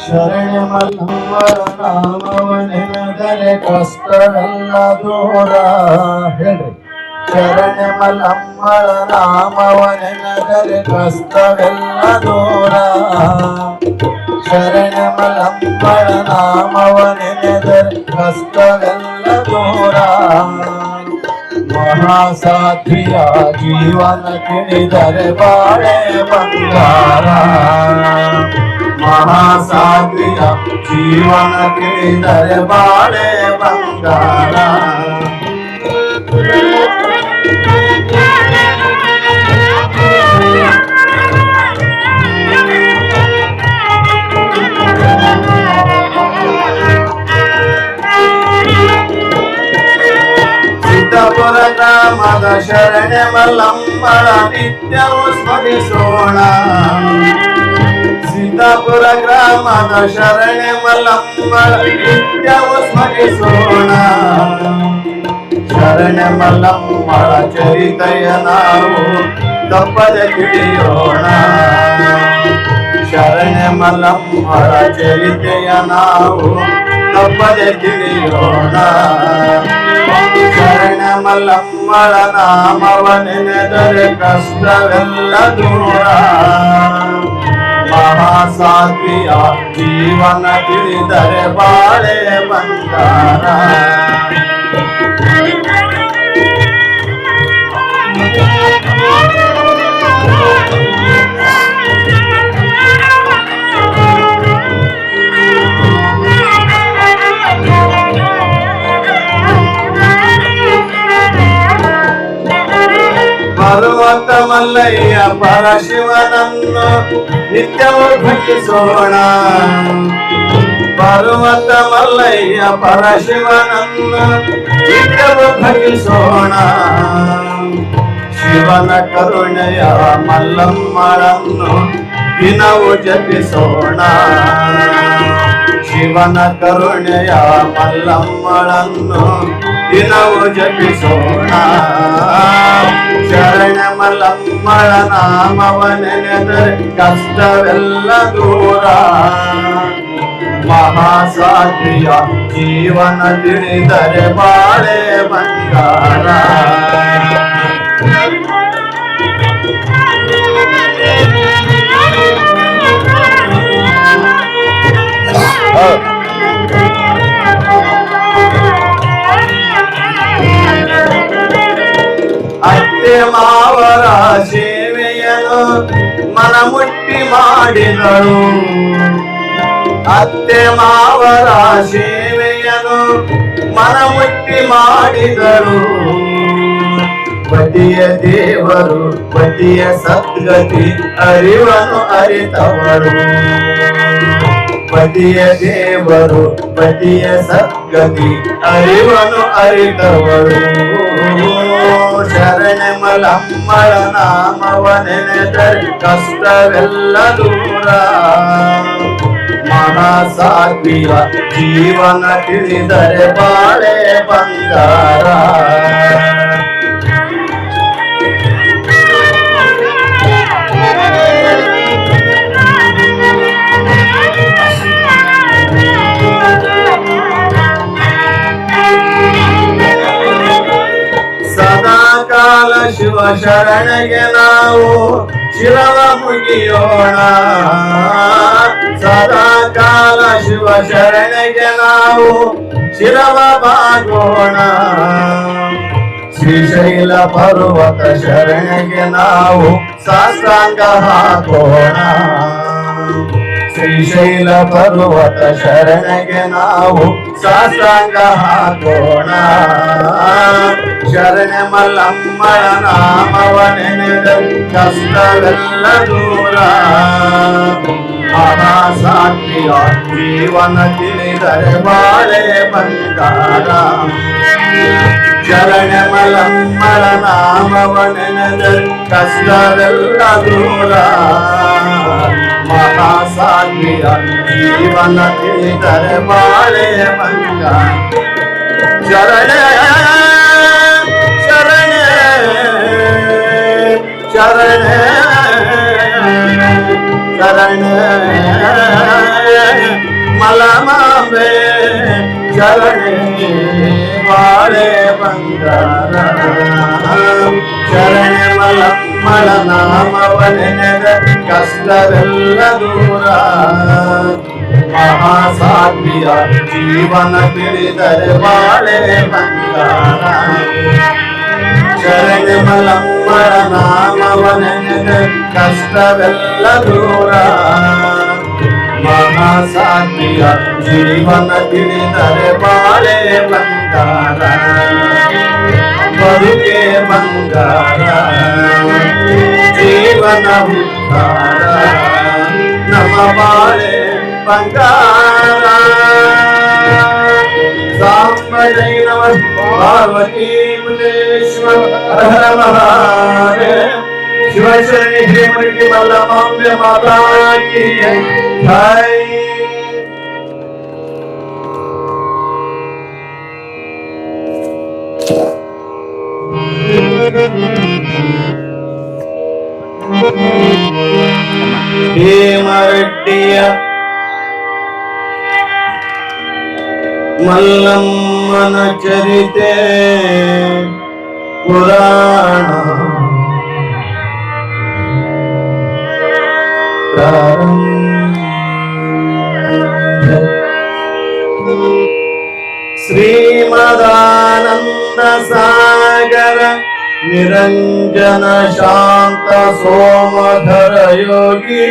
ಶರಣ ಮಲ್ಲಮ್ಮರ ನಾಮವ ನೆನೆದರೆ ಕಷ್ಟವೆಲ್ಲ ದೂರ. ಹೇಳ್ರಿ, ಶರಣ ಮಲ್ಲಮ್ಮರ ನಾಮವ ನೆನೆದರೆ ಕಷ್ಟವೆಲ್ಲ ದೂರ. ಶರಣ ಮಲ್ಲಮ್ಮರ ನಾಮವ ನೆನೆದರೆ ಕಷ್ಟವೆಲ್ಲ ದೂರ. ಮಹಾಸಾಧ್ವಿಯ ಜೀವನ ತಿಳಿದರೆ ಬಾಳೆ ಬಂಗಾರ. ಮಹಾಸಾಧ್ವಿಯ ಜೀವನ ತಿಳಿದರೆ ಬಾಳೆ ಬಂಗಾರ. ಸಿದ್ದಾಪುರ ಗ್ರಾಮದ ಶರಣ ಮಲ್ಲಮ್ಮಳ ನಿತ್ಯವೂ ಸ್ಮರಿಸೋಣ. ಸಿದ್ದಾಪುರ ಗ್ರಾಮದ ಶರಣ ಮಲ್ಲಮ್ಮಳ ನಿತ್ಯವೂ ಸ್ಮರಿಸೋಣ. ಶರಣ ಮಲ್ಲಮ್ಮಳ ಚರಿತೆಯ ನಾವು ತಪ್ಪದೆ ತಿಳಿಯೋಣ. ಶರಣ ಮಲ್ಲಮ್ಮಳ ಚರಿತೆಯ ನಾವು ತಪ್ಪದೆ ತಿಳಿಯೋಣ. ಶರಣ ಮಲ್ಲಮ್ಮಳ ನಾಮವ ನೆನೆದರೆ ಕಷ್ಟವೆಲ್ಲ ದೂರ. ಮಹಾಸಾಧ್ವಿಯ ಜೀವನ ತಿಳಿದರೆ ಬಾಳೆ ಬಂಗಾರ. ಪರ್ವತ ಮಲ್ಲಯ್ಯ ಪರಶಿವನನ್ನು ನಿತ್ಯವೂ ಭಜಿಸೋಣ. ಪರ್ವತ ಮಲ್ಲಯ್ಯ ಪರಶಿವನನ್ನು ನಿತ್ಯವೂ ಭಜಿಸೋಣ. ಶಿವನ ಕರುಣೆಯ ಮಲ್ಲಮ್ಮಳನ್ನು ದಿನವೂ ಜಪಿಸೋಣ. ಶಿವನ ಕರುಣೆಯ ಮಲ್ಲಮ್ಮಳನ್ನು ದಿನವೂ ಜಪಿಸೋಣ. ಶರಣ ಮಲ್ಲಮ್ಮಳ ನಾಮವ ನೆನೆದರೆ ಕಷ್ಟವೆಲ್ಲ ದೂರ. ಮಹಾಸಾಧ್ವಿಯ ಜೀವನ ತಿಳಿದರೆ ಬಾಳೆ ಬಂಗಾರ. ಅತ್ತೆ ಮಾವರ ಸೇವೆಯನ್ನು ಮನಮುಟ್ಟಿ ಮಾಡಿದಳು. ಅತ್ತೆ ಮಾವರ ಸೇವೆಯನ್ನು ಮನಮುಟ್ಟಿ ಮಾಡಿದಳು. ಪತಿಯ ದೇವರು ಪತಿಯ ಸದ್ಗತಿ ಅರಿವನು ಅರಿತವಳು. ಪತಿಯ ದೇವರು ಪತಿಯ ಸದ್ಗತಿ ಅರಿವನು ಅರಿತವಳು. ಶರಣ ಮಲ್ಲಮ್ಮಳ ನಾಮವ ನೆನೆದರೆ ಕಷ್ಟವೆಲ್ಲ ದೂರ. ಮಹಾಸಾಧ್ವಿಯ ಜೀವನ ತಿಳಿದರೆ ಬಾಳೆ ಬಂಗಾರ. ಸದಾಕಾಲ ಶಿವ ಶರಣಗೆ ನಾವು ಶಿರವ ಮುಗಿಯೋಣ. ಸದಾಕಾಲ ಶಿವ ಶರಣಗೆ ನಾವು ಶಿರವ ಬಾಗೋಣ. ಶ್ರೀಶೈಲ ಪರ್ವತ ಶರಣಗೆ ನಾವು ಸಾಷ್ಟಾಂಗ ಹಾಕೋಣ. ಶ್ರೀಶೈಲ ಪರ್ವತ ಶರಣಗೆ ನಾವು ಸಾಷ್ಟಾಂಗ ಹಾಕೋಣ. ಶರಣ ಮಲ್ಲಮ್ಮಳ ನಾಮವ ನೆನೆದರೆ ಕಷ್ಟವೆಲ್ಲ ದೂರ. ಮಹಾಸಾಧ್ವಿಯ ಜೀವನ ತಿಳಿದರೆ ಬಾಳೆ ಬಂಗಾರ. ಶರಣ ಮಲ್ಲಮ್ಮಳ ನಾಮವ ನೆನೆದರೆ ಕಷ್ಟವೆಲ್ಲ ದೂರ. ಮಹಾಸಾಧ್ವಿಯ ಜೀವನ ತಿಳಿದರೆ ಬಾಳೆ ಬಂಗಾರ. ಶರಣ ಶರಣ ಶರಣ ಶರಣ ಶರಣೆ ಬಾಳೆ ಬಂಗಾರ ಶರಣೆ ಮಲಮ್ಮಳ ನಾಮವ ನೆನೆದ ಕಷ್ಟವೆಲ್ಲ ದೂರ ಮಹಾಸಾಧ್ವಿಯ ಜೀವನ ತಿಳಿದರೆ ಬಾಳೆ ಬಂಗಾರ ಶರಣೆ ಮಲಮ್ಮಳ ನಾಮವ ನೆನೆದ ಕಷ್ಟವೆಲ್ಲ ದೂರ ಮಹಾಸಾಧ್ವಿಯ ಜೀವನ ತಿಳಿದರೆ ಬಾಳೆ ಬಂಗಾರ ಬದುಕೆ ಬಂಗಾರ ಜೀವನ ಉದ್ಧಾರ ನಮ್ಮ ಬಾಳೆ ಬಂಗಾರ ಸಾಂಬಜೈನವ ಪಾರ್ವತೀ ಮುನೇಶ್ವರ ಹರ ಮಹಾದೇವ ಶಿವಶರಣಿ ಹೇಮಿ ಮಲ್ಲಮಾಂಬೆ ಮಾತಾ ಕಿ ಜೈ. ಹೇಮರೆಡ್ಡಿಯ ಮಲ್ಲಮ್ಮನ ಚರಿತೆ ಪುರಾಣ ಶ್ರೀಮದಾನಂದ ಸಾಗರ ನಿರಂಜನ ಶಾಂತ ಸೋಮಧರ ಯೋಗೀಂದ್ರ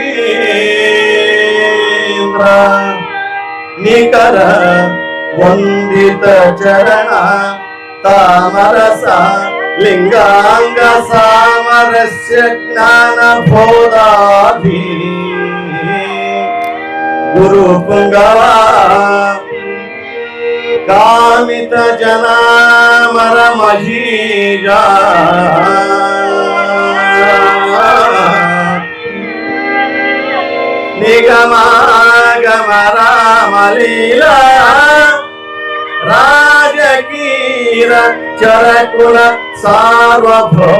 ನಿಕರ ವಂದಿತ ಚರಣ ತಾಮರಸ ಲಿಂಗಾಂಗ ಸಾಮರಸ್ಯ ಜ್ಞಾನ ಬೋಧಾಧಿ ಗುರು ಪುಂಗವ ಕಾಮಿತ ಜನಾಮರ ಮಹೀಜ ನಿಗಮಾಗಮ ರಾಮಲೀಲಾ ರಾಜಕೀರ ಚರಕುಲ ಸಾರ್ವಭೌಮ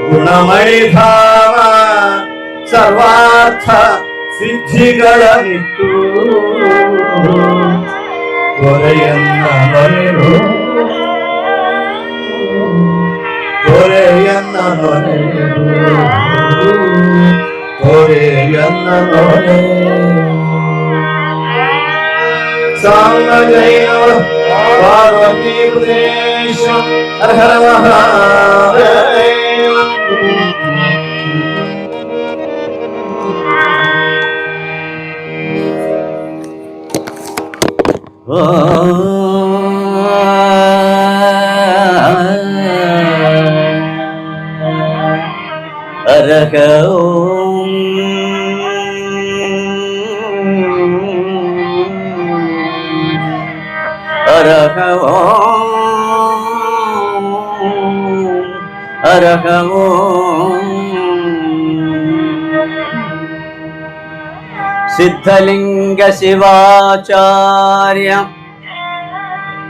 ಗುಣಮೈಧಾಮ ಸರ್ವಾರ್ಥ ಸಿದ್ಧಿಗಳನಿತ್ತು ಕೊರೆಯನ್ನ ನೊರೆರು ಕೊರೆಯನ್ನ ನೊರೆರು ಕೊರೆಯನ್ನ ನೊರೆ ಸಾಂಗಜೈನವ ಪಾರ್ವತೀ ಪುರೇಶ ಹರ ಹರ ಮಹಾದೇವ. ಅರಹ ಅರಹ ಅರಹ ಸಿದ್ಧಲಿಂಗ ಶಿವಾಚಾರ್ಯ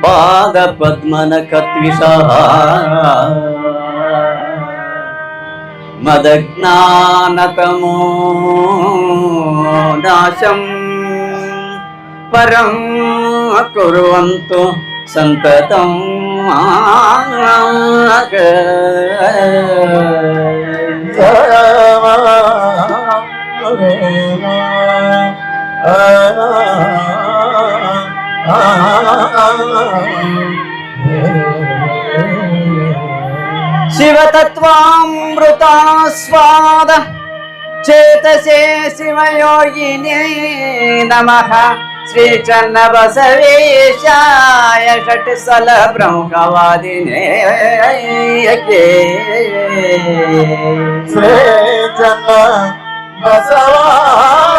ಪಾದ ಪದ್ಮನ ಕತ್ವಿಷ ಮದಜ್ಞಾನತಮೋ ನಾಶಂ ಪರಂ ಕುರ್ವಂತು ಸಂತತಂ ಶಿವತತ್ವಾಮೃತಾಸ್ವಾದ ಚೇತಸೆ ಶಿವಯೋಗಿನೇ ನಮಃ ಶ್ರೀ ಚನ್ನ ಬಸವೇಶಾಯ ಷಟ್ಸಲ ಬ್ರಹ್ಮವಾದಿನೇ ಶ್ರೀ ಚನ್ನ ಬಸವಾಯ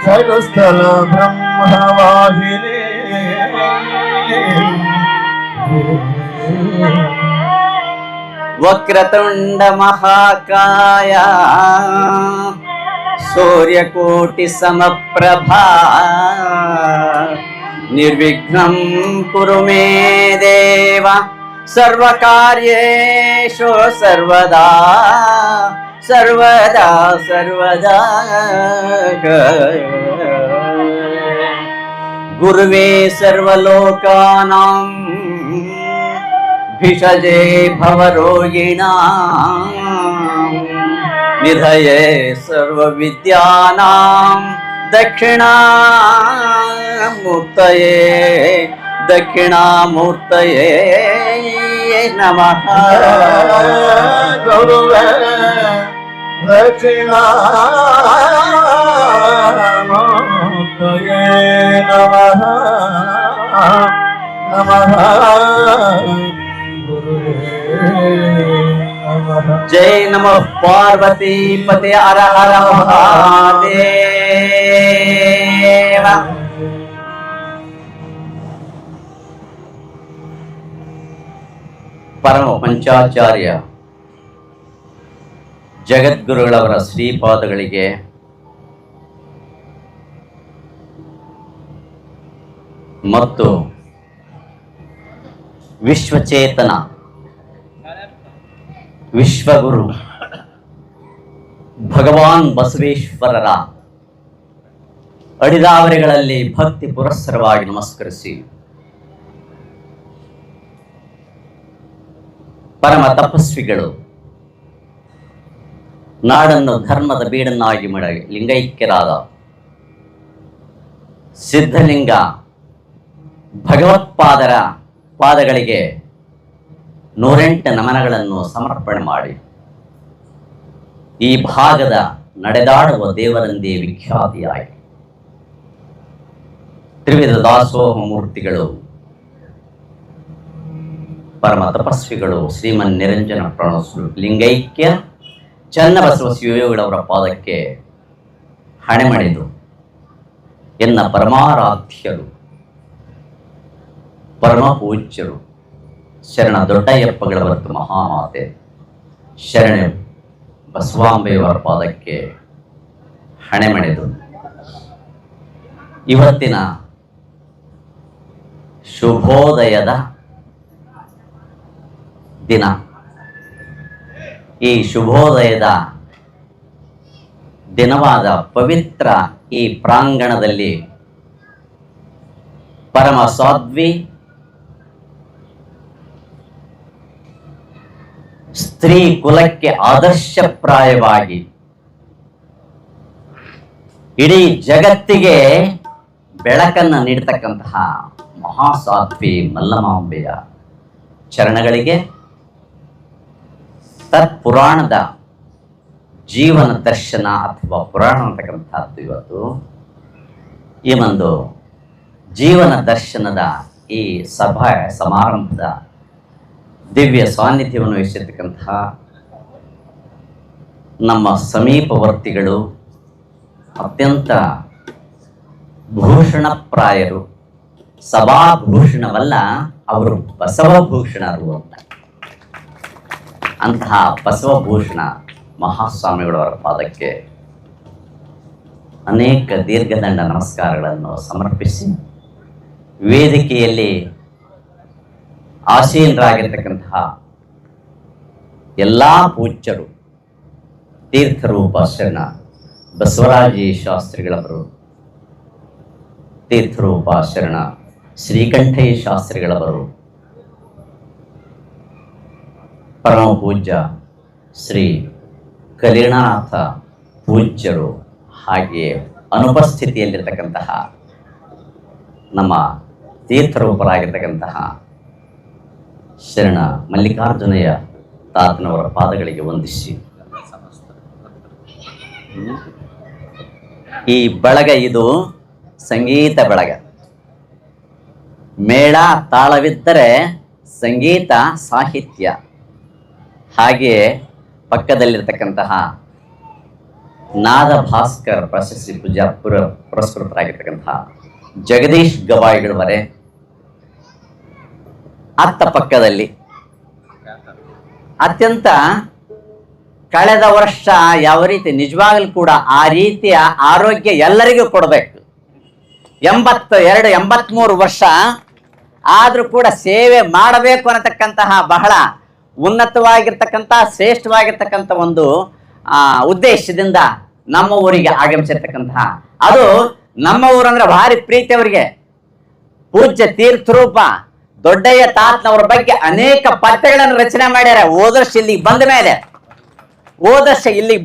ಷಟ್ಸ್ಥಲ ಬ್ರಹ್ಮವಾಹಿನಿ ವಕ್ರತುಂಡ ಮಹಾಕಾಯ ಸೂರ್ಯಕೋಟಿ ಸಮಪ್ರಭಾ ನಿರ್ವಿಘ್ನಂ ಕುರು ಮೇ ದೇವ ಸರ್ವಕಾರ್ಯೇಷು ಸರ್ವದಾ ಸರ್ವದಾ ಸರ್ವದಾ ಗುರುವೇ ಸರ್ವಲೋಕಾನಾಂ ಭಿಷಜೇ ಭವರೋಗಿಣಾಂ ನಿಧಯೇ ಸರ್ವವಿದ್ಯಾನಾಂ ದಕ್ಷಿಣಾಮೂರ್ತಯೇ ನಮಃ. ಗುರುವೇ ದಕ್ಷಿಣಾಮೂರ್ತಯೇ ನಮಃ ನಮಃ. ಗುರುವೇ ನಮಃ. ಜೈ ನಮಃ ಪಾರ್ವತಿ ಪತೆ ಹರ ಹರ ಮಹಾದೇವ. ಪರಮ ಪಂಚಾಚಾರ್ಯ ಜಗದ್ಗುರುಗಳವರ ಶ್ರೀಪಾದಗಳಿಗೆ ಮತ್ತು ವಿಶ್ವಚೇತನ ವಿಶ್ವಗುರು ಭಗವಾನ್ ಬಸವೇಶ್ವರರ ಅಡಿದಾವರೆಗಳಲ್ಲಿ ಭಕ್ತಿ ಪುರಸ್ಸರವಾಗಿ ನಮಸ್ಕರಿಸಿ, ಪರಮ ತಪಸ್ವಿಗಳು ನಾಡನ್ನು ಧರ್ಮದ ಬೀಡನ್ನಾಗಿ ಮಾಡಿ ಲಿಂಗೈಕ್ಯರಾದ ಸಿದ್ಧಲಿಂಗ ಭಗವತ್ಪಾದರ ಪಾದಗಳಿಗೆ 108 ನಮನಗಳನ್ನು ಸಮರ್ಪಣೆ ಮಾಡಿ, ಈ ಭಾಗದ ನಡೆದಾಡುವ ದೇವರಂದೇ ವಿಖ್ಯಾತಿಯಾಗಿ ತ್ರಿವಿಧ ದಾಸೋಹ ಮೂರ್ತಿಗಳು, ಪರಮ ತಪಸ್ವಿಗಳು, ಶ್ರೀಮನ್ ನಿರಂಜನ ಪ್ರಣೋಸರು ಲಿಂಗೈಕ್ಯ ಚನ್ನಬಸವ ಶಿವಯೋಗಿಗಳವರ ಪಾದಕ್ಕೆ ಹಣೆ ಮಾಡಿದು ಎನ್ನ ಪರಮಾರಾಧ್ಯರು, ಪರಮ ಪೂಜ್ಯರು ಶರಣ ದೊಡ್ಡಯ್ಯಪ್ಪಗಳ ಹೊರತು ಮಹಾಮಾತೆ ಶರಣ ಬಸವಾಂಬೆಯವರ ಪಾದಕ್ಕೆ ಹಣೆ ಮಣಿದು ಇವತ್ತಿನ ಶುಭೋದಯದ ದಿನ. ಈ ಶುಭೋದಯದ ದಿನವಾದ ಪವಿತ್ರ ಈ ಪ್ರಾಂಗಣದಲ್ಲಿ ಪರಮ ಸಾಧ್ವಿ ಸ್ತ್ರೀ ಕುಲಕ್ಕೆ ಆದರ್ಶಪ್ರಾಯವಾಗಿ ಇಡೀ ಜಗತ್ತಿಗೆ ಬೆಳಕನ್ನು ನೀಡತಕ್ಕಂತಹ ಮಹಾಸಾಧ್ವಿ ಮಲ್ಲಮಾಂಬೆಯ ಚರಣಗಳಿಗೆ ತತ್ಪುರಾಣದ ಜೀವನ ದರ್ಶನ ಅಥವಾ ಪುರಾಣ ಅಂತಕ್ಕಂಥದ್ದು ಇವತ್ತು ಈ ಒಂದು ಜೀವನ ದರ್ಶನದ ಈ ಸಭಾ ಸಮಾರಂಭದ ದಿವ್ಯ ಸಾನ್ನಿಧ್ಯವನ್ನು ವಹಿಸಿರ್ತಕ್ಕಂತಹ ನಮ್ಮ ಸಮೀಪವರ್ತಿಗಳು, ಅತ್ಯಂತ ಭೂಷಣಪ್ರಾಯರು, ಸಭಾಭೂಷಣವಲ್ಲ ಅವರು ಬಸವಭೂಷಣರು ಅಂತ. ಅಂತಹ ಬಸವಭೂಷಣ ಮಹಾಸ್ವಾಮಿಗಳವರ ಪಾದಕ್ಕೆ ಅನೇಕ ದೀರ್ಘದಂಡ ನಮಸ್ಕಾರಗಳನ್ನು ಸಮರ್ಪಿಸಿ, ವೇದಿಕೆಯಲ್ಲಿ ಆಸೀನರಾಗಿರ್ತಕ್ಕಂತಹ ಎಲ್ಲ ಪೂಜ್ಯರು, ತೀರ್ಥರೂಪ ಶರಣ ಬಸವರಾಜಿ ಶಾಸ್ತ್ರಿಗಳವರು, ತೀರ್ಥರೂಪ ಶರಣ ಶ್ರೀಕಂಠಯ್ಯ ಶಾಸ್ತ್ರಿಗಳವರು, ಪರಮ ಪೂಜ್ಯ ಶ್ರೀ ಕಲಿನಾಥ ಪೂಜ್ಯರು, ಹಾಗೆಯೇ ಅನುಪಸ್ಥಿತಿಯಲ್ಲಿರ್ತಕ್ಕಂತಹ ನಮ್ಮ ತೀರ್ಥರೂಪರಾಗಿರ್ತಕ್ಕಂತಹ ಶರಣ ಮಲ್ಲಿಕಾರ್ಜುನಯ್ಯ ತಾತನವರ ಪಾದಗಳಿಗೆ ವಂದಿಸಿ, ಈ ಬಳಗ ಇದು ಸಂಗೀತ ಬಳಗ. ಮೇಳ ತಾಳವಿದ್ದರೆ ಸಂಗೀತ ಸಾಹಿತ್ಯ. ಹಾಗೆಯೇ ಪಕ್ಕದಲ್ಲಿರ್ತಕ್ಕಂತಹ ನಾದ ಭಾಸ್ಕರ್ ಪ್ರಶಸ್ತಿ ಪುರಸ್ಕೃತರಾಗಿರ್ತಕ್ಕಂತಹ ಜಗದೀಶ್ ಗವಾಯಿಗಳವರೇ, ಅತ್ತ ಪಕ್ಕದಲ್ಲಿ ಅತ್ಯಂತ ಕಳೆದ ವರ್ಷ ಯಾವ ರೀತಿ ನಿಜವಾಗಲೂ ಕೂಡ ಆ ರೀತಿಯ ಆರೋಗ್ಯ ಎಲ್ಲರಿಗೂ ಕೊಡಬೇಕು. 82-83 ವರ್ಷ ಆದರೂ ಕೂಡ ಸೇವೆ ಮಾಡಬೇಕು ಅನ್ನತಕ್ಕಂತಹ ಬಹಳ ಉನ್ನತವಾಗಿರ್ತಕ್ಕಂಥ ಶ್ರೇಷ್ಠವಾಗಿರ್ತಕ್ಕಂಥ ಒಂದು ಉದ್ದೇಶದಿಂದ ನಮ್ಮ ಊರಿಗೆ ಆಗಮಿಸಿರ್ತಕ್ಕಂತಹ, ಅದು ನಮ್ಮ ಊರಂದ್ರೆ ಭಾರಿ ಪ್ರೀತಿ ಅವರಿಗೆ. ಪೂಜ್ಯ ತೀರ್ಥರೂಪ ದೊಡ್ಡಯ್ಯ ತಾತನವರ ಬಗ್ಗೆ ಅನೇಕ ಪದ್ಯಗಳನ್ನು ರಚನೆ ಮಾಡ್ಯಾರ. ಹೋದರ್ಷ ಇಲ್ಲಿಗೆ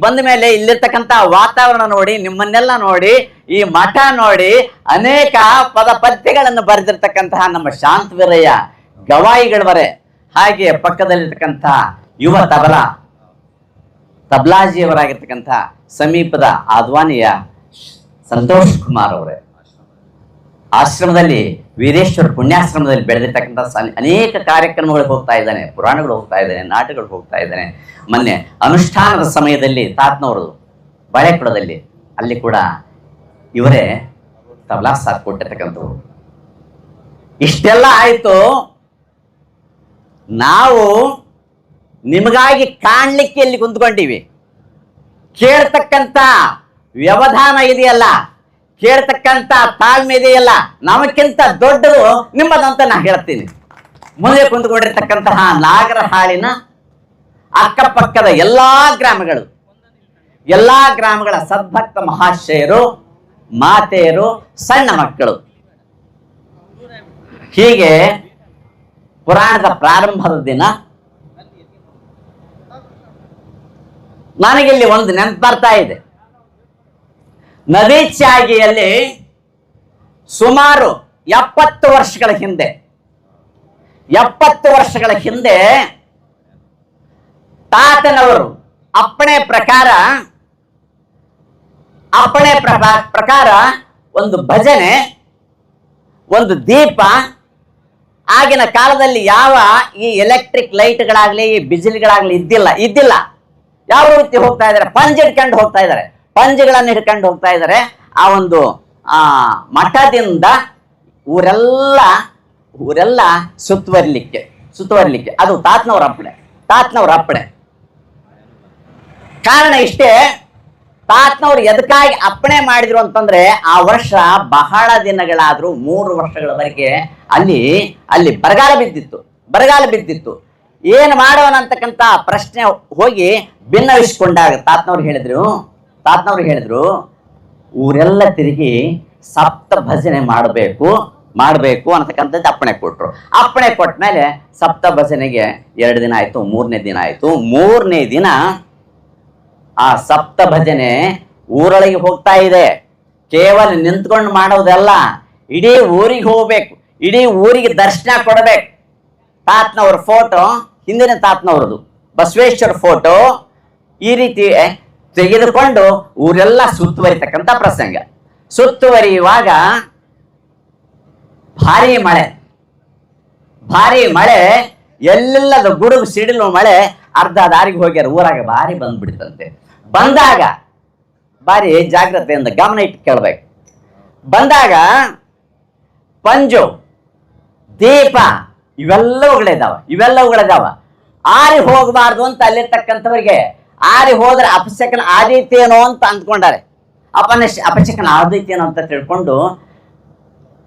ಬಂದ ಮೇಲೆ ಇಲ್ಲಿರ್ತಕ್ಕಂಥ ವಾತಾವರಣ ನೋಡಿ, ನಿಮ್ಮನ್ನೆಲ್ಲ ನೋಡಿ, ಈ ಮಠ ನೋಡಿ, ಅನೇಕ ಪದ್ಯಗಳನ್ನು ಬರೆದಿರ್ತಕ್ಕಂತಹ ನಮ್ಮ ಶಾಂತವೀರಯ್ಯ ಗವಾಯಿಗಳವರೇ, ಹಾಗೆ ಪಕ್ಕದಲ್ಲಿರ್ತಕ್ಕಂಥ ಯುವ ತಬಲಾಜಿಯವರಾಗಿರ್ತಕ್ಕಂಥ ಸಮೀಪದ ಆದ್ವಾನಿಯ ಸಂತೋಷ್ ಕುಮಾರ್ ಅವರೇ, ಆಶ್ರಮದಲ್ಲಿ ವೀರೇಶ್ವರ ಪುಣ್ಯಾಶ್ರಮದಲ್ಲಿ ಬೆಳೆದಿರ್ತಕ್ಕಂಥ ಅನೇಕ ಕಾರ್ಯಕ್ರಮಗಳಿಗೆ ಹೋಗ್ತಾ ಇದ್ದಾನೆ, ಪುರಾಣಗಳು ಹೋಗ್ತಾ ಇದ್ದಾನೆ, ನಾಟಕಗಳು ಹೋಗ್ತಾ ಇದ್ದಾನೆ. ಮೊನ್ನೆ ಅನುಷ್ಠಾನದ ಸಮಯದಲ್ಲಿ ತಾತನವರು ಬಾಳೆಕೊಡದಲ್ಲಿ ಅಲ್ಲಿ ಕೂಡ ಇವರೇ ತಬಲಾ ಸಾಥ್ ಕೊಟ್ಟಿರ್ತಕ್ಕಂಥವ್ರು. ಇಷ್ಟೆಲ್ಲ ಆಯ್ತು. ನಾವು ನಿಮಗಾಗಿ ಕಾಣ್ಲಿಕ್ಕೆ ಇಲ್ಲಿ ಕುಂತ್ಕೊಂಡಿವಿ. ಕೇಳ್ತಕ್ಕಂಥ ವ್ಯವಧಾನ ಇದೆಯಲ್ಲ, ಕೇಳ್ತಕ್ಕಂಥ ತಾಳ್ಮೆ ಇದೆಯಲ್ಲ, ನಮಕ್ಕಿಂತ ದೊಡ್ಡದು ನಿಮ್ಮದಂತ ನಾ ಹೇಳ್ತೀನಿ. ಮುಂದೆ ಕುಂತ್ಕೊಂಡಿರ್ತಕ್ಕಂತಹ ನಾಗರಹಾಳಿನ ಅಕ್ಕಪಕ್ಕದ ಎಲ್ಲಾ ಗ್ರಾಮಗಳ ಸದ್ಭಕ್ತ ಮಹಾಶಯರು, ಮಾತೆಯರು, ಸಣ್ಣ ಮಕ್ಕಳು, ಹೀಗೆ ಪುರಾಣದ ಪ್ರಾರಂಭದ ದಿನ ನನಗಿಲ್ಲಿ ಒಂದು ನೆನಪು ಬರ್ತಾ ಇದೆ. ನದಿ ಚಾಗಿಯಲ್ಲಿ ಸುಮಾರು 70 ವರ್ಷಗಳ ಹಿಂದೆ ತಾತನವರು ಅಪ್ಪಣೆ ಪ್ರಕಾರ ಒಂದು ಭಜನೆ, ಒಂದು ದೀಪ, ಆಗಿನ ಕಾಲದಲ್ಲಿ ಯಾವ ಈ ಎಲೆಕ್ಟ್ರಿಕ್ ಲೈಟ್ಗಳಾಗ್ಲಿ, ಈ ಬಿಸಿಲಿಗಳಾಗ್ಲಿ ಇದ್ದಿಲ್ಲ. ಯಾವ ರೀತಿ ಹೋಗ್ತಾ ಇದ್ದಾರೆ, ಪಂಜೆಗಳನ್ನು ಹಿಡ್ಕೊಂಡು ಹೋಗ್ತಾ ಇದ್ದಾರೆ. ಆ ಒಂದು ಮಠದಿಂದ ಊರೆಲ್ಲ ಸುತ್ತುವರಿಲಿಕ್ಕೆ ಅದು ತಾತನವರ ಅಪ್ಪಣೆ. ಕಾರಣ ಇಷ್ಟೇ, ತಾತನವ್ರು ಎದಕ್ಕಾಗಿ ಅಪ್ಪಣೆ ಮಾಡಿದ್ರು ಅಂತಂದ್ರೆ, ಆ ವರ್ಷ ಬಹಳ ದಿನಗಳಾದ್ರೂ 3 ವರ್ಷಗಳವರೆಗೆ ಅಲ್ಲಿ ಬರಗಾಲ ಬಿದ್ದಿತ್ತು. ಏನು ಮಾಡೋಣ ಅಂತಕ್ಕಂಥ ಪ್ರಶ್ನೆ ಹೋಗಿ ಭಿನ್ನವಿಸಿಕೊಂಡಾಗ ತಾತನವ್ರು ಹೇಳಿದ್ರು ಊರೆಲ್ಲ ತಿರುಗಿ ಸಪ್ತ ಭಜನೆ ಮಾಡಬೇಕು ಅನ್ನತಕ್ಕಂಥದ್ದು ಅಪ್ಪಣೆ ಕೊಟ್ರು. ಅಪ್ಪಣೆ ಕೊಟ್ಟ ಮೇಲೆ ಸಪ್ತ ಭಜನೆಗೆ 2 ದಿನ ಆಯ್ತು, 3ನೇ ದಿನ ಆಯ್ತು. 3ನೇ ದಿನ ಆ ಸಪ್ತ ಭಜನೆ ಊರೊಳಗೆ ಹೋಗ್ತಾ ಇದೆ. ಕೇವಲ ನಿಂತ್ಕೊಂಡು ಮಾಡೋದಲ್ಲ, ಇಡೀ ಊರಿಗೆ ಹೋಗ್ಬೇಕು, ಇಡೀ ಊರಿಗೆ ದರ್ಶನ ಕೊಡಬೇಕು. ತಾತನವ್ರ ಫೋಟೋ, ಹಿಂದಿನ ತಾತನವ್ರದ್ದು ಬಸವೇಶ್ವರ ಫೋಟೋ ಈ ರೀತಿ ತೆಗೆದುಕೊಂಡು ಊರೆಲ್ಲ ಸುತ್ತುವರಿತಕ್ಕಂಥ ಪ್ರಸಂಗ. ಸುತ್ತುವರಿಯುವಾಗ ಭಾರಿ ಮಳೆ, ಎಲ್ಲೆಲ್ಲದ ಗುಡುಗು ಸಿಡಿಲು ಮಳೆ, ಅರ್ಧ ದಾರಿಗೆ ಹೋಗ್ಯಾರ. ಊರಾಗ ಭಾರಿ ಬಂದ್ಬಿಡ್ತಂತೆ. ಬಂದಾಗ ಭಾರಿ ಜಾಗ್ರತೆಯಿಂದ ಗಮನ ಇಟ್ಟು ಕೇಳ್ಬೇಕು. ಬಂದಾಗ ಪಂಜು, ದೀಪ ಇವೆಲ್ಲವುಗಳಿದಾವ. ಆರಿ ಹೋಗಬಾರ್ದು ಅಂತ ಅಲ್ಲಿರ್ತಕ್ಕಂಥವ್ರಿಗೆ, ಆರಿ ಹೋದ್ರೆ ಅಪಶಕನ ಆದೀತೇನೋ ಅಂತ ಅಂದ್ಕೊಂಡಾರೆ. ಅಪಶಕನ ಆದೀತೇನೋ ಅಂತ ತಿಳ್ಕೊಂಡು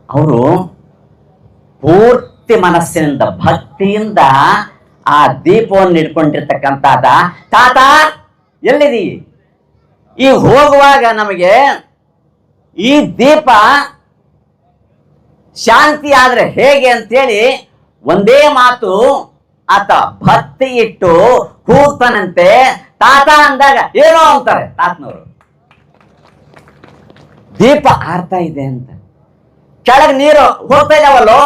ಅವರು ಪೂರ್ತಿ ಮನಸ್ಸಿನಿಂದ ಭಕ್ತಿಯಿಂದ ಆ ದೀಪವನ್ನು ಹಿಡ್ಕೊಂಡಿರ್ತಕ್ಕಂಥದ. ತಾತ ಎಲ್ಲಿದಿ? ಈ ಹೋಗುವಾಗ ನಮಗೆ ಈ ದೀಪ ಶಾಂತಿ ಆದ್ರೆ ಹೇಗೆ ಅಂತೇಳಿ ಒಂದೇ ಮಾತು ಆತ ಭಕ್ತಿ ಇಟ್ಟು ಕೂತನಂತೆ. ತಾತ ಅಂದಾಗ ಏನೋ ಅಂತಾರೆ ತಾತನವರು. ದೀಪ ಆರ್ತಾ ಇದೆ ಅಂತ. ಕೆಳಗೆ ನೀರು ಹೋಗ್ತಾ ಇದಾವಲ್ಲೋ,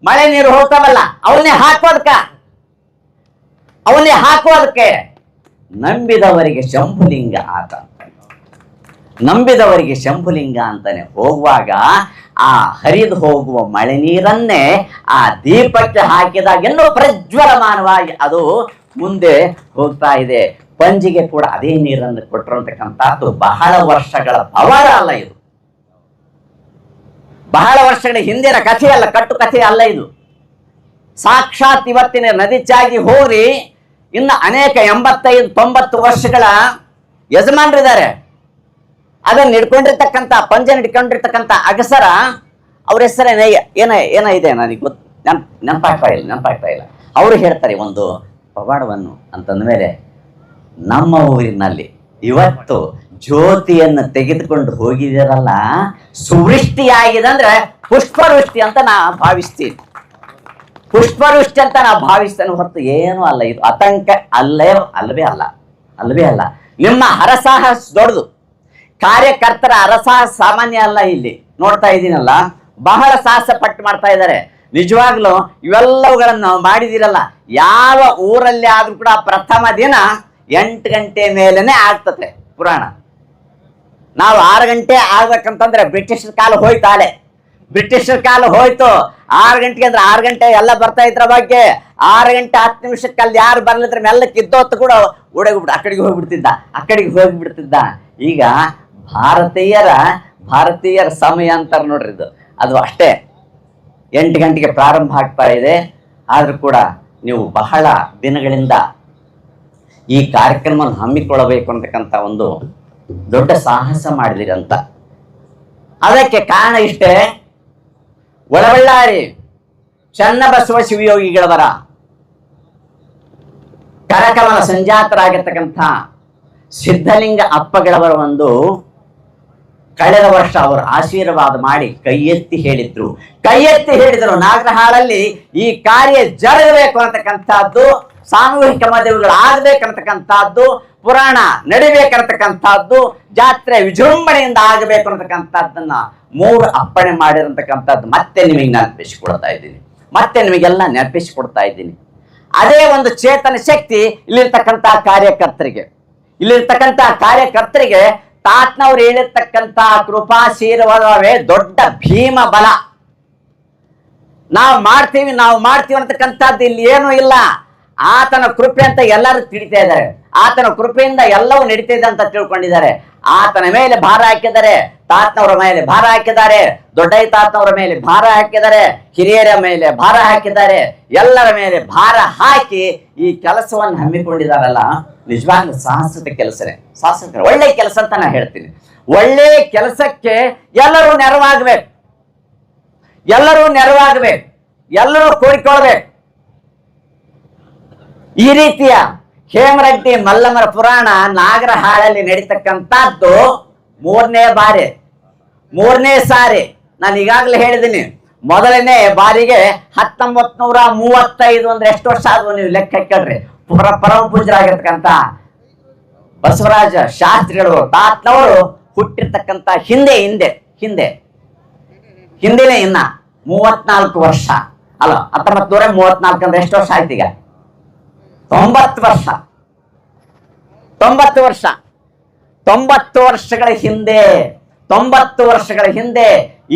ಮಳೆ ನೀರು ಹೋಗ್ತಾವಲ್ಲ, ಅವನ್ನೇ ಹಾಕೋದಕ್ಕೆ ನಂಬಿದವರಿಗೆ ಶಂಭುಲಿಂಗ ಆತ. ನಂಬಿದವರಿಗೆ ಶಂಭುಲಿಂಗ ಅಂತಾನೆ. ಹೋಗುವಾಗ ಆ ಹರಿದು ಹೋಗುವ ಮಳೆ ನೀರನ್ನೇ ಆ ದೀಪಕ್ಕೆ ಹಾಕಿದಾಗ ಇನ್ನೂ ಪ್ರಜ್ವಲಮಾನವಾಗಿ ಅದು ಮುಂದೆ ಹೋಗ್ತಾ ಇದೆ. ಪಂಜಿಗೆ ಕೂಡ ಅದೇ ನೀರನ್ನು ಕೊಟ್ಟಿರತಕ್ಕಂಥದ್ದು ಬಹಳ ವರ್ಷಗಳ ಪವಾಡ ಅಲ್ಲ ಇದು. ಬಹಳ ವರ್ಷಗಳ ಹಿಂದಿನ ಕಥೆ ಅಲ್ಲ, ಕಟ್ಟು ಕಥೆ ಅಲ್ಲ ಇದು. ಸಾಕ್ಷಾತ್ ಇವತ್ತಿನ ನದಿ ಚಾಗಿ ಹೋಗಿ ಇನ್ನು ಅನೇಕ 85-90 ವರ್ಷಗಳ ಯಜಮಾನರಿದ್ದಾರೆ. ಅದನ್ನ ಹಿಡ್ಕೊಂಡಿರ್ತಕ್ಕಂಥ ಪಂಜನ್ ಹಿಡ್ಕೊಂಡಿರ್ತಕ್ಕಂಥ ಅಗಸರ ಅವ್ರ ಹೆಸರೇ ಏನಿದೆ ನನಗೆ ನೆನಪಾಗ್ತಾ ಇಲ್ಲ. ಅವರು ಹೇಳ್ತಾರೆ ಒಂದು ಪವಾಡವನ್ನು ಅಂತಂದ ಮೇಲೆ, ನಮ್ಮ ಊರಿನಲ್ಲಿ ಇವತ್ತು ಜ್ಯೋತಿಯನ್ನು ತೆಗೆದುಕೊಂಡು ಹೋಗಿದಿರಲ್ಲ, ಸುವೃಷ್ಟಿಯಾಗಿದೆ ಅಂದ್ರೆ ಪುಷ್ಪವೃಷ್ಟಿ ಅಂತ ನಾ ಭಾವಿಸ್ತೀನಿ. ಪುಷ್ಪವೃಷ್ಟಿ ಅಂತ ನಾ ಭಾವಿಸ್ತೇನೆ ಹೊತ್ತು ಏನೂ ಅಲ್ಲ. ಇದು ಆತಂಕ ಅಲ್ಲವೇ ಅಲ್ಲ. ನಿಮ್ಮ ಹರಸಾಹಸ ದೊಡ್ಡದು, ಕಾರ್ಯಕರ್ತರ ಹರಸಾಹಸ ಸಾಮಾನ್ಯ ಅಲ್ಲ. ಇಲ್ಲಿ ನೋಡ್ತಾ ಇದ್ದೀನಲ್ಲ, ಬಹಳ ಸಾಹಸ ಪಟ್ಟು ಮಾಡ್ತಾ ಇದ್ದಾರೆ. ನಿಜವಾಗ್ಲೂ ಇವೆಲ್ಲವುಗಳನ್ನು ಮಾಡಿದಿರಲ್ಲ. ಯಾವ ಊರಲ್ಲಿ ಆದ್ರೂ ಕೂಡ ಪ್ರಥಮ ದಿನ 8 ಗಂಟೆ ಮೇಲೇನೆ ಆಗ್ತದೆ ಪುರಾಣ. ನಾವು 6 ಗಂಟೆ ಆಗ್ಬೇಕಂತಂದ್ರೆ ಬ್ರಿಟಿಷರ ಕಾಲ ಹೋಯ್ತಾಲೆ, ಬ್ರಿಟಿಷರ ಕಾಲ ಹೋಯ್ತು. 6 ಗಂಟೆಗೆ ಅಂದ್ರೆ 6 ಗಂಟೆ ಎಲ್ಲ ಬರ್ತಾ ಇದ್ರ ಬಗ್ಗೆ 6 ಗಂಟೆ 10 ನಿಮಿಷಕ್ಕೆ ಅಲ್ಲಿ ಯಾರು ಬರ್ಲಿದ್ರೆ ಮೆಲ್ಲಕ್ಕೆ ಇದ್ದೊತ್ತು ಕೂಡ ಓಡೋಗ್ಬಿಟ್ಟು ಅಕ್ಕಡಿಗೆ ಹೋಗ್ಬಿಡ್ತಿದ್ದ. ಈಗ ಭಾರತೀಯರ ಸಮಯ ಅಂತಾರೆ ನೋಡ್ರಿ, ಅದು ಅಷ್ಟೇ. 8 ಗಂಟೆಗೆ ಪ್ರಾರಂಭ ಆಗ್ತಾ ಇದೆ. ಆದ್ರೂ ಕೂಡ ನೀವು ಬಹಳ ದಿನಗಳಿಂದ ಈ ಕಾರ್ಯಕ್ರಮವನ್ನು ಹಮ್ಮಿಕೊಳ್ಳಬೇಕು ಅಂತಕ್ಕಂಥ ಒಂದು ದೊಡ್ಡ ಸಾಹಸ ಮಾಡಿದಿರಂತ. ಅದಕ್ಕೆ ಕಾರಣ ಇಷ್ಟೇ, ಒಳಬಳ್ಳಾರಿ ಚನ್ನಬಸವ ಶಿವಯೋಗಿಗಳವರ ಕರಕಮಲ ಸಂಜಾತರಾಗಿರ್ತಕ್ಕಂಥ ಸಿದ್ಧಲಿಂಗ ಅಪ್ಪಗಳವರ ಒಂದು ಕಳೆದ ವರ್ಷ ಅವರು ಆಶೀರ್ವಾದ ಮಾಡಿ ಕೈ ಎತ್ತಿ ಹೇಳಿದ್ರು ನಾಗರಹಾಳಲ್ಲಿ ಈ ಕಾರ್ಯ ಜರಗಬೇಕು ಅಂತಕ್ಕಂಥದ್ದು, ಸಾಮೂಹಿಕ ಮದುವೆಗಳಾಗಬೇಕಂತಕ್ಕಂಥದ್ದು, ಪುರಾಣ ನಡಿಬೇಕಂತಕ್ಕಂಥದ್ದು, ಜಾತ್ರೆ ವಿಜೃಂಭಣೆಯಿಂದ ಆಗಬೇಕು ಅಂತಕ್ಕಂಥದ್ದನ್ನ 3 ಅಪ್ಪಣೆ ಮಾಡಿರತಕ್ಕಂಥದ್ದು ಮತ್ತೆ ನಿಮಗೆ ನೆನಪಿಸಿಕೊಡ್ತಾ ಇದ್ದೀನಿ. ಅದೇ ಒಂದು ಚೇತನ ಶಕ್ತಿ ಇಲ್ಲಿರ್ತಕ್ಕಂಥ ಕಾರ್ಯಕರ್ತರಿಗೆ ತಾತ್ನವ್ರು ಹೇಳಿರ್ತಕ್ಕಂಥ ಕೃಪಾಶೀರ್ವಾದವೇ ದೊಡ್ಡ ಭೀಮ ಬಲ. ನಾವು ಮಾಡ್ತೀವಿ ಅಂತಕ್ಕಂಥದ್ದು ಇಲ್ಲಿ ಏನೂ ಇಲ್ಲ. ಆತನ ಕೃಪೆ ಅಂತ ಎಲ್ಲರೂ ತಿಳಿತಾ ಇದ್ದಾರೆ. ಆತನ ಕೃಪೆಯಿಂದ ಎಲ್ಲವೂ ನಡೀತಿದೆ ಅಂತ ತಿಳ್ಕೊಂಡಿದ್ದಾರೆ. ಆತನ ಮೇಲೆ ಭಾರ ಹಾಕಿದ್ದಾರೆ, ತಾತನವರ ಮೇಲೆ ಭಾರ ಹಾಕಿದ್ದಾರೆ, ದೊಡ್ಡಯ್ಯ ತಾತನವರ ಮೇಲೆ ಭಾರ ಹಾಕಿದ್ದಾರೆ, ಹಿರಿಯರ ಮೇಲೆ ಭಾರ ಹಾಕಿದ್ದಾರೆ. ಎಲ್ಲರ ಮೇಲೆ ಭಾರ ಹಾಕಿ ಈ ಕೆಲಸವನ್ನು ಹಮ್ಮಿಕೊಂಡಿದ್ದಾರಲ್ಲ, ನಿಜವಾಗ್ಲೂ ಸಾಹಸದ ಕೆಲಸನೇ. ಒಳ್ಳೆ ಕೆಲಸ ಅಂತ ನಾನು ಹೇಳ್ತೀನಿ. ಒಳ್ಳೆ ಕೆಲಸಕ್ಕೆ ಎಲ್ಲರೂ ನೆರವಾಗಬೇಕು, ಎಲ್ಲರೂ ಕೂಡಿಕೊಳ್ಬೇಕು. ಈ ರೀತಿಯ ಹೇಮರೆಡ್ಡಿ ಮಲ್ಲಮ್ಮರ ಪುರಾಣ ನಾಗರಹಾಳಲ್ಲಿ ನಡೀತಕ್ಕಂಥದ್ದು 3ನೇ ಸಾರಿ. ನಾನು ಈಗಾಗಲೇ ಹೇಳಿದ್ದೀನಿ, ಮೊದಲನೇ ಬಾರಿಗೆ 1935 ಅಂದ್ರೆ ಎಷ್ಟು ವರ್ಷ ಆದ್ವು ನೀವು ಲೆಕ್ಕ ಹಾಕಿಡ್ರಿ. ಪರಮ ಪೂಜ್ಯರಾಗಿರ್ತಕ್ಕಂಥ ಬಸವರಾಜ ಶಾಸ್ತ್ರಿಗಳು ತಾತ್ನವರು ಹುಟ್ಟಿರ್ತಕ್ಕಂಥ ಹಿಂದೆನೆ ಇನ್ನ 34 ವರ್ಷ ಅಲ್ಲ, 1934 ಅಂದ್ರೆ ಎಷ್ಟು ವರ್ಷ ಆಯ್ತು ಈಗ? 90 ವರ್ಷ. 90 ವರ್ಷಗಳ ಹಿಂದೆ